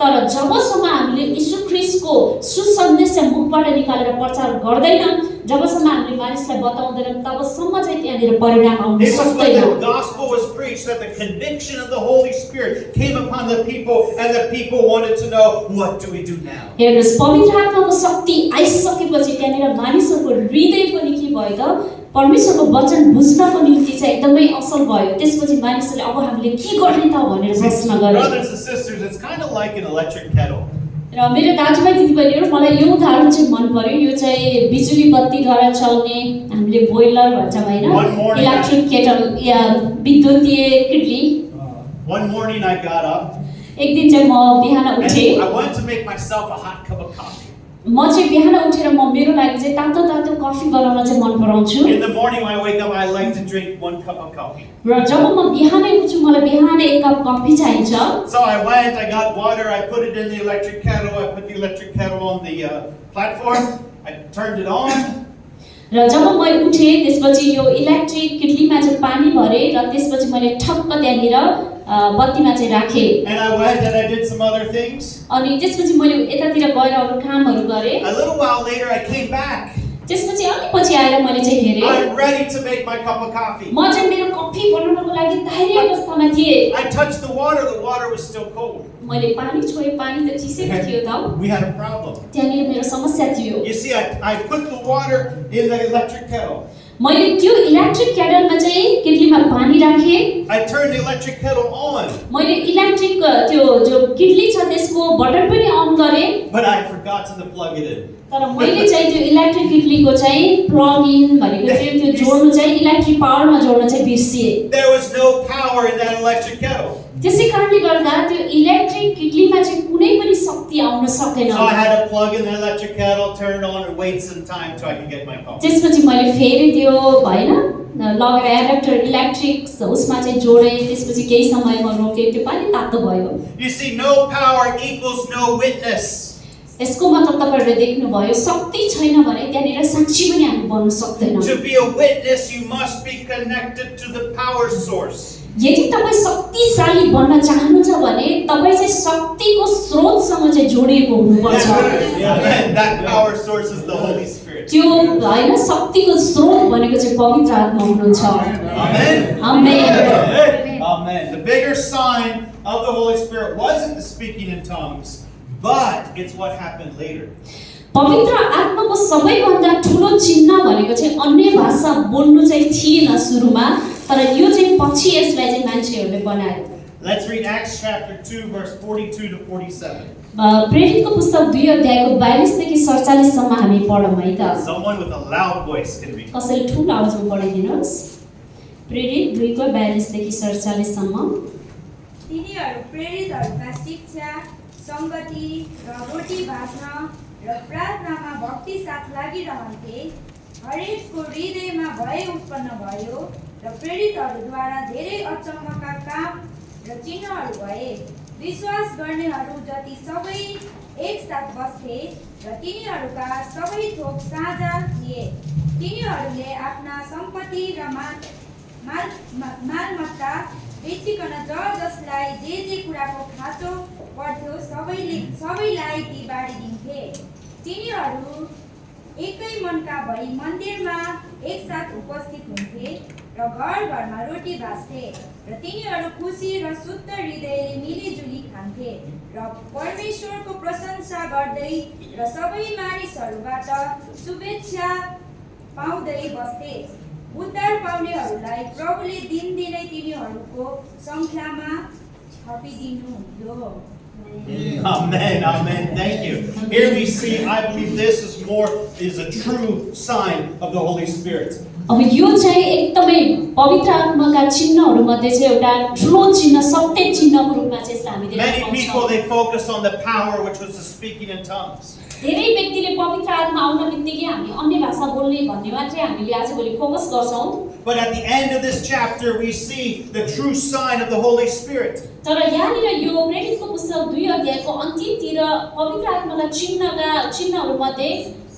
S2: तर जबसम्म हामीले यीशु ख्रीष्टको सुसन्देश चाहिँ मुखबाट निकालेर प्रचार गर्दैनौँ, जबसम्म हामीले मानिसलाई बताउँदैनौँ, तबसम्म चाहिँ त्यहाँनिर परिणाम आउन
S1: It was when
S2: सक्दैन।
S1: the gospel was preached that the conviction of the Holy Spirit came upon the people, and the people wanted to know, what do we do now?
S2: हेर्नुस् पवित्र आत्माको शक्ति आइसकेपछि त्यहाँनिर मानिसहरूको हृदय पनि के भयो त परमेश्वरको वचन बुझ्नको निम्ति चाहिँ एकदमै असल भयो। त्यसपछि मानिसहरूले अब हामीले के गर्ने त भनेर प्रश्न गरे।
S1: Brothers and sisters, it's kind of like an electric kettle.
S2: र मेरो दाजुभाइ दिदीबहिनीहरू मलाई यो उदाहरण चाहिँ मन पर्यो। यो चाहिँ बिजुली बत्तीद्वारा चल्ने हामीले बोइलर भन्छौँ होइन, इलेक्ट्रिक केटल या विद्युतीय किटली।
S1: One morning I got up
S2: एक दिन चाहिँ म बिहान उठेँ,
S1: and I wanted to make myself a hot cup of coffee.
S2: म चाहिँ बिहान उठेर म मेरो लागि चाहिँ तातो तातो कफी बनाउन चाहिँ मन पराउँछु।
S1: In the morning when I wake up, I like to drink 1 cup of coffee.
S2: र जब म बिहानै उठ्छु मलाई बिहानै 1 कप कफी चाहिन्छ।
S1: So I went, I got water, I put it in the electric kettle, I put the electric kettle on the platform, I turned it on.
S2: र जब म उठेँ त्यसपछि यो इलेक्ट्रिक किटलीमा चाहिँ पानी भरे र त्यसपछि मैले ठक्क त्यहाँनिर बत्तीमा चाहिँ राखेँ।
S1: And I went and I did some other things.
S2: अनि त्यसपछि मैले यतातिर गएर अरू कामहरू गरेँ।
S1: A little while later I came back.
S2: त्यसपछि अलि पछि आएर मैले चाहिँ हेरेँ,
S1: I'm ready to make my cup of coffee.
S2: म चाहिँ मेरो कफी बनाउनको लागि तयारी अवस्थामा थिएँ।
S1: I touched the water was still cold.
S2: मैले पानी छोएँ, पानी त चिसै थियो त।
S1: We had a problem.
S2: त्यहाँनिर मेरो समस्या थियो।
S1: You see, I put the water in the electric kettle.
S2: मैले त्यो इलेक्ट्रिक केटलमा चाहिँ किटलीमा पानी राखेँ।
S1: I turned the electric kettle on.
S2: मैले इलेक्ट्रिक त्यो जो किटली छ त्यसको बटन पनि अन गरेँ,
S1: But I forgot to plug it in.
S2: तर मैले चाहिँ त्यो इलेक्ट्रिक किटलीको चाहिँ प्लग इन भनेको थियो त्यो जोड्नु चाहिँ इलेक्ट्रिक पावरमा जोड्न चाहिँ बिर्सिएँ।
S1: There was no power in that electric kettle.
S2: त्यसै कारणले गर्दा त्यो इलेक्ट्रिक किटलीमा चाहिँ कुनै पनि शक्ति आउन सकेन।
S1: So I had to plug in the electric kettle, turn it on, and wait some time till I could get my coffee.
S2: त्यसपछि मैले फेरि त्यो भएन लगेर एडाप्टर इलेक्ट्रिक उसमा चाहिँ जोडेँ, त्यसपछि केही समयमा रोकेँ, त्यो पानी तातो भयो।
S1: You see, no power equals no witness.
S2: यसको मतलब तपाईहरुले देख्नुभयो शक्ति छैन भने त्यहाँनिर साक्षी पनि हामी बन्न सक्दैनौँ।
S1: To be a witness, you must be connected to the power source.
S2: यदि तपाईँ शक्तिशाली बन्न चाहनुहुन्छ भने तपाईँ चाहिँ शक्तिको स्रोतसँग चाहिँ जोडिएको हुनुपर्छ।
S1: Amen. That power source is the Holy Spirit.
S2: त्यो हैन शक्तिको स्रोत भनेको चाहिँ पवित्र आत्मा हुनुहुन्छ।
S1: Amen.
S2: Amen.
S1: Amen. The bigger sign of the Holy Spirit wasn't the speaking in tongues, but it's what happened later.
S2: पवित्र आत्माको सबैभन्दा ठुलो चिन्ह भनेको चाहिँ अन्य भाषा बोल्नु चाहिँ थिएन सुरुमा, तर यो चाहिँ पछि यसलाई चाहिँ मान्छेहरूले बनायो।
S1: Let's read Acts chapter 2 verse 42 to 47.
S2: प्रेरितको पुस्तक 2 अध्यायको 42 देखि 47 सम्म हामी पढौँ है त।
S1: Someone with a loud voice can read.
S2: कसैले ठुलो आवाजमा पढिदिनुहोस्। प्रेरित 2 को 42 देखि 47 सम्म।
S4: तिनीहरू प्रेरितहरूका शिक्षा, संगति र रोटी भाँच्न र प्रार्थनामा भक्ति साथ लागिरहन्थे। हरेकको हृदयमा भय उत्पन्न भयो र प्रेरितहरूद्वारा धेरै अचम्मका काम र चिन्हहरू भए। विश्वास गर्नेहरू जति सबै एकसाथ बस्थे र तिनीहरूका सबै थोक साझा थिए। तिनीहरूले आफ्ना सम्पत्ति र मालमत्ता बेचिकन जसलाई जे कुराको खाँचो पर्थ्यो सबैलाई ती बाँडिदिन्थे। तिनीहरू एकै मनका भई मन्दिरमा एकसाथ उपस्थित हुन्थे र घरमा रोटी भाँच्थे र तिनीहरू खुसी र शुद्ध हृदयले मिलिजुली खान्थे र परमेश्वरको प्रशंसा गर्दै र सबै मानिसहरूबाट शुभेच्छा पाउँदै बस्थे। उद्धार पाउनेहरूलाई प्रभुले दिनदिनै तिनीहरूको सङ्ख्यामा थपिदिनुहुन्थ्यो।
S1: Amen, amen. Thank you. Here we see, I believe this is a true sign of the Holy Spirit.
S2: अब यो चाहिँ एकदमै पवित्र आत्माका चिन्हहरू मध्ये चाहिँ एउटा ठुलो चिन्ह, सत्य चिन्हको रूपमा चाहिँ यसलाई हामी देख्न
S1: Many
S2: पाउँछौँ।
S1: people, they focus on the power, which was the speaking in tongues.
S2: धेरै व्यक्तिले पवित्र आत्मा आउन बित्तिकै हामी अन्य भाषा बोल्ने भन्ने मात्रै हामीले आजभोलि फोकस गर्छौँ।
S1: But at the end of this chapter, we see the true sign of the Holy Spirit.
S2: तर यहाँनिर यो प्रेरितको पुस्तक 2 अध्यायको अन्तिमतिर पवित्र आत्माका चिन्हहरू मध्ये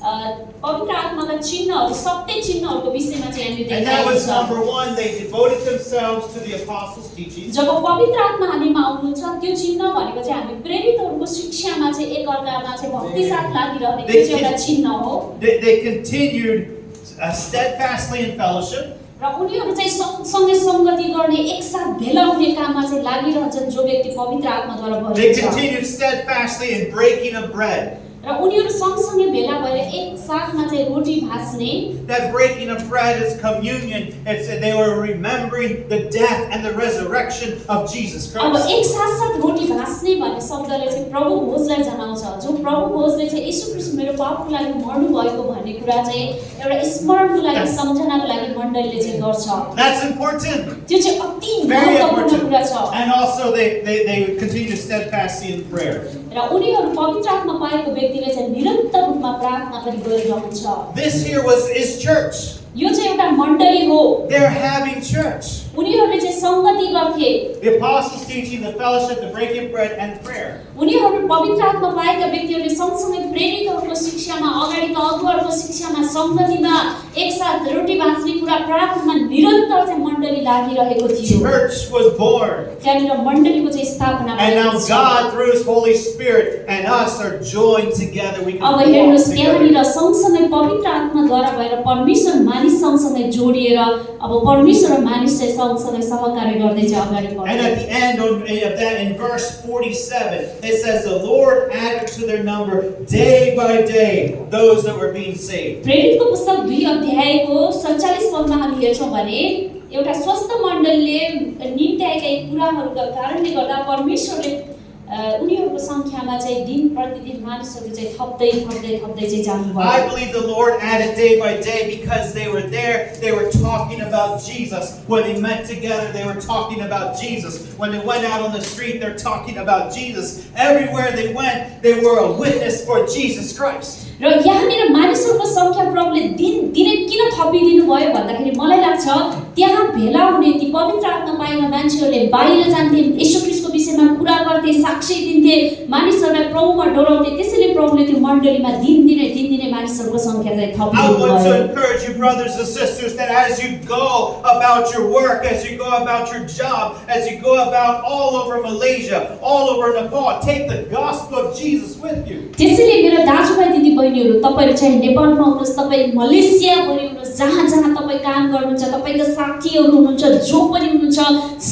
S2: पवित्र आत्माका चिन्हहरू, सत्य चिन्हहरूको विषयमा चाहिँ हामीले
S1: And that was
S2: देखाएको छ।
S1: number one, they devoted themselves to the apostles' teaching.
S2: जब पवित्र आत्मा हामीमा आउनुहुन्छ त्यो चिन्ह भनेको चाहिँ हामी प्रेरितहरूको शिक्षामा चाहिँ एकअर्कामा चाहिँ भक्ति साथ लागिरहने त्यो चाहिँ एउटा चिन्ह हो।
S1: They continued steadfastly in fellowship.
S2: र उनीहरू चाहिँ सँगसँगै संगति गर्ने, एकसाथ भेला हुने काममा चाहिँ लागिरहन्छन् जो व्यक्ति पवित्र आत्माद्वारा
S1: They
S2: भरिन्छ।
S1: continued steadfastly in breaking of bread.
S2: र उनीहरू सँगसँगै भेला भएर एक साथमा चाहिँ रोटी भाँच्ने।
S1: That breaking of bread is communion. They were remembering the death and the resurrection of Jesus
S2: अब
S1: Christ.
S2: एक साथ रोटी भाँच्ने भन्ने शब्दले चाहिँ प्रभु भोजलाई जनाउँछ। जो प्रभु भोजले चाहिँ यीशु ख्रीष्ट मेरो पापको लागि मर्नु भएको भन्ने कुरा चाहिँ एउटा स्मरणको लागि, सम्झनाको लागि मण्डलीले चाहिँ गर्छ।
S1: That's important.
S2: त्यो चाहिँ अति
S1: Very
S2: महत्त्वपूर्ण
S1: important.
S2: कुरा छ।
S1: And also they continued steadfastly in prayer.
S2: र उनीहरू पवित्र आत्मा पाएको व्यक्तिले चाहिँ निरन्तर रूपमा प्रार्थना पनि गरिरहन्छ।
S1: This here is church.
S2: यो चाहिँ एउटा मण्डली हो।
S1: They're having church.
S2: उनीहरूले चाहिँ संगति गर्थे।
S1: The apostles' teaching, the fellowship, the breaking of bread, and prayer.
S2: उनीहरू पवित्र आत्मा पाएका व्यक्तिहरूले सँगसँगै प्रेरितहरूको शिक्षामा, अगाडिका अगुवाहरूको शिक्षामा, संगतिमा एकसाथ रोटी भाँच्ने कुरा, प्रार्थनामा निरन्तर चाहिँ मण्डली लागिरहेको थियो।
S1: Church was born.
S2: त्यहाँनिर मण्डलीको चाहिँ स्थापना
S1: And now
S2: भएको छ।
S1: God, through His Holy Spirit, and us are joined together. We can
S2: अब
S1: walk
S2: हेर्नुहोस्
S1: together.
S2: त्यहाँनिर सँगसँगै पवित्र आत्माद्वारा भएर परमेश्वर मानिस सँगसँगै जोडिएर अब परमेश्वर र मानिस चाहिँ सँगसँगै सहकार्य गर्दै चाहिँ अगाडि
S1: And at
S2: बढ्छ।
S1: the end of that, in verse 47, it says, "The Lord added to their number day by day those that were being saved."
S2: प्रेरितको पुस्तक 2 अध्यायको 47 पदमा हामी हेर्छौँ भने एउटा स्वस्थ मण्डलीले निम्त्याएका यी कुराहरूका कारणले गर्दा परमेश्वरले उनीहरूको सङ्ख्यामा चाहिँ दिन प्रतिदिन मानिसहरू चाहिँ थप्दै चाहिँ जानुभयो।
S1: I believe the Lord added day by day because they were there. They were talking about Jesus. When they met together, they were talking about Jesus. When they went out on the street, they're talking about Jesus. Everywhere they went, they were a witness for Jesus Christ.
S2: र यहाँनिर मानिसहरूको सङ्ख्या प्रभुले दिनै किन थपिदिनु भयो भन्दाखेरि मलाई लाग्छ त्यहाँ भेला हुने ती पवित्र आत्मा पाएका मान्छेहरूले बाहिर जान्थे, येशू ख्रीष्टको विषयमा विषयमा कुरा गर्थे, साक्षी दिन्थे, मानिसहरूलाई प्रभुमा डोराउँथे। त्यसैले प्रभुले त्यो मण्डलीमा दिनदिनै मानिसहरूको सङ्ख्या चाहिँ
S1: I want to
S2: थपिदिनुभयो।
S1: encourage you, brothers and sisters, that as you go about your work, as you go about your job, as you go about all over Malaysia, all over Nepal, take the gospel of Jesus with you.
S2: त्यसैले मेरो दाजुभाइ दिदीबहिनीहरू, तपाईँहरू चाहिँ नेपालमा हुनुहोस्, तपाईँ मलेसियाभरि हुनुहोस्, जहाँ जहाँ तपाईँ काम गर्नुहुन्छ, तपाईँका साथीहरू हुनुहुन्छ, जो पनि हुनुहुन्छ,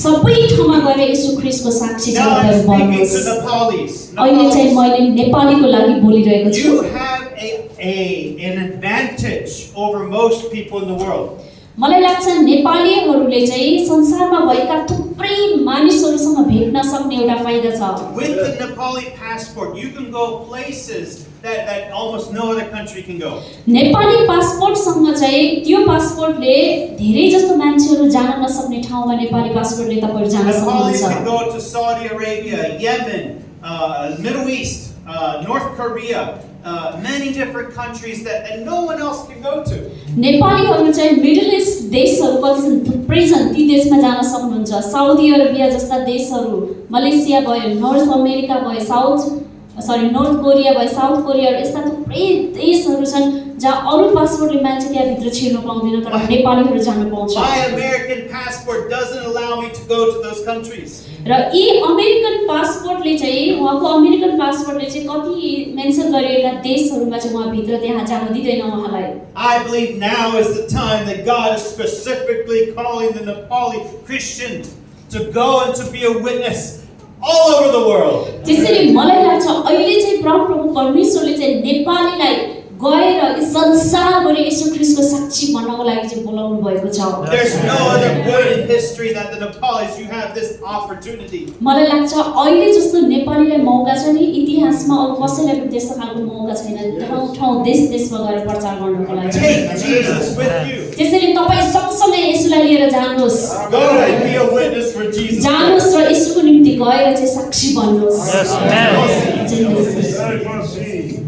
S2: सबै ठाउँमा गएर येशू ख्रीष्टको साक्षी चाहिँ
S1: Now I'm
S2: तपाईँहरू
S1: speaking
S2: बन्नुहोस्।
S1: to Nepalis.
S2: अहिले चाहिँ मैले नेपालीको लागि बोलिरहेको छु।
S1: You have an advantage over most people in the world.
S2: मलाई लाग्छ नेपालीहरूले चाहिँ संसारमा भएका थुप्रै मानिसहरूसँग भेट्न सक्ने एउटा फाइदा छ।
S1: With the Nepali passport, you can go places that almost no other country can go.
S2: Nepali पासपोर्टसँग चाहिँ त्यो पासपोर्टले धेरै जस्तो मान्छेहरू जान नसक्ने ठाउँमा नेपाली पासपोर्टले तपाईँहरू जान
S1: Nepalis
S2: सक्नुहुन्छ।
S1: can go to Saudi Arabia, Yemen, Middle East, North Korea, many different countries that no one else can go to.
S2: नेपालीहरू चाहिँ मिडल इस्ट देशहरू कति छन्, थुप्रै छन्, ती देशमा जान सक्नुहुन्छ। साउदी अरेबिया जस्ता देशहरू, मलेसिया भयो, नर्थ अमेरिका भयो, नर्थ कोरिया भयो, साउथ कोरिया, यस्ता थुप्रै देशहरू छन् जहाँ अरू पासपोर्टले मान्छे त्यहाँभित्र छिर्न पाउँदैन, तर नेपालीहरू जान पाउँछ।
S1: My American passport doesn't allow me to go to those countries.
S2: र यी अमेरिकन पासपोर्टले चाहिँ उहाँको अमेरिकन पासपोर्टले चाहिँ कति मेन्सन गरिएका देशहरूमा चाहिँ उहाँभित्र त्यहाँ जान दिँदैन उहाँलाई।
S1: I believe now is the time that God is specifically calling the Nepali Christians to go and to be a witness all over the world.
S2: त्यसैले मलाई लाग्छ अहिले चाहिँ प्रभु परमेश्वरले चाहिँ नेपालीलाई गएर संसारभरि येशू ख्रीष्टको साक्षी भन्नको लागि चाहिँ बोलाउनु भएको छ।
S1: There's no other point in history that the Nepalis you have this opportunity.
S2: मलाई लाग्छ अहिले जस्तो नेपालीलाई मौका छ नि, इतिहासमा अरू कसैलाई पनि त्यस्तो खालको मौका छैन। ठाउँ देशमा गएर प्रचार गर्नको लागि।
S1: Take Jesus with you.
S2: त्यसैले तपाईँ सँगसँगै येशूलाई लिएर जानुहोस्।
S1: Go and be a witness for Jesus.
S2: जानुहोस् र येशूको निम्ति गएर चाहिँ साक्षी बन्नुहोस्।
S6: Yes, amen.
S2: जय मसीह।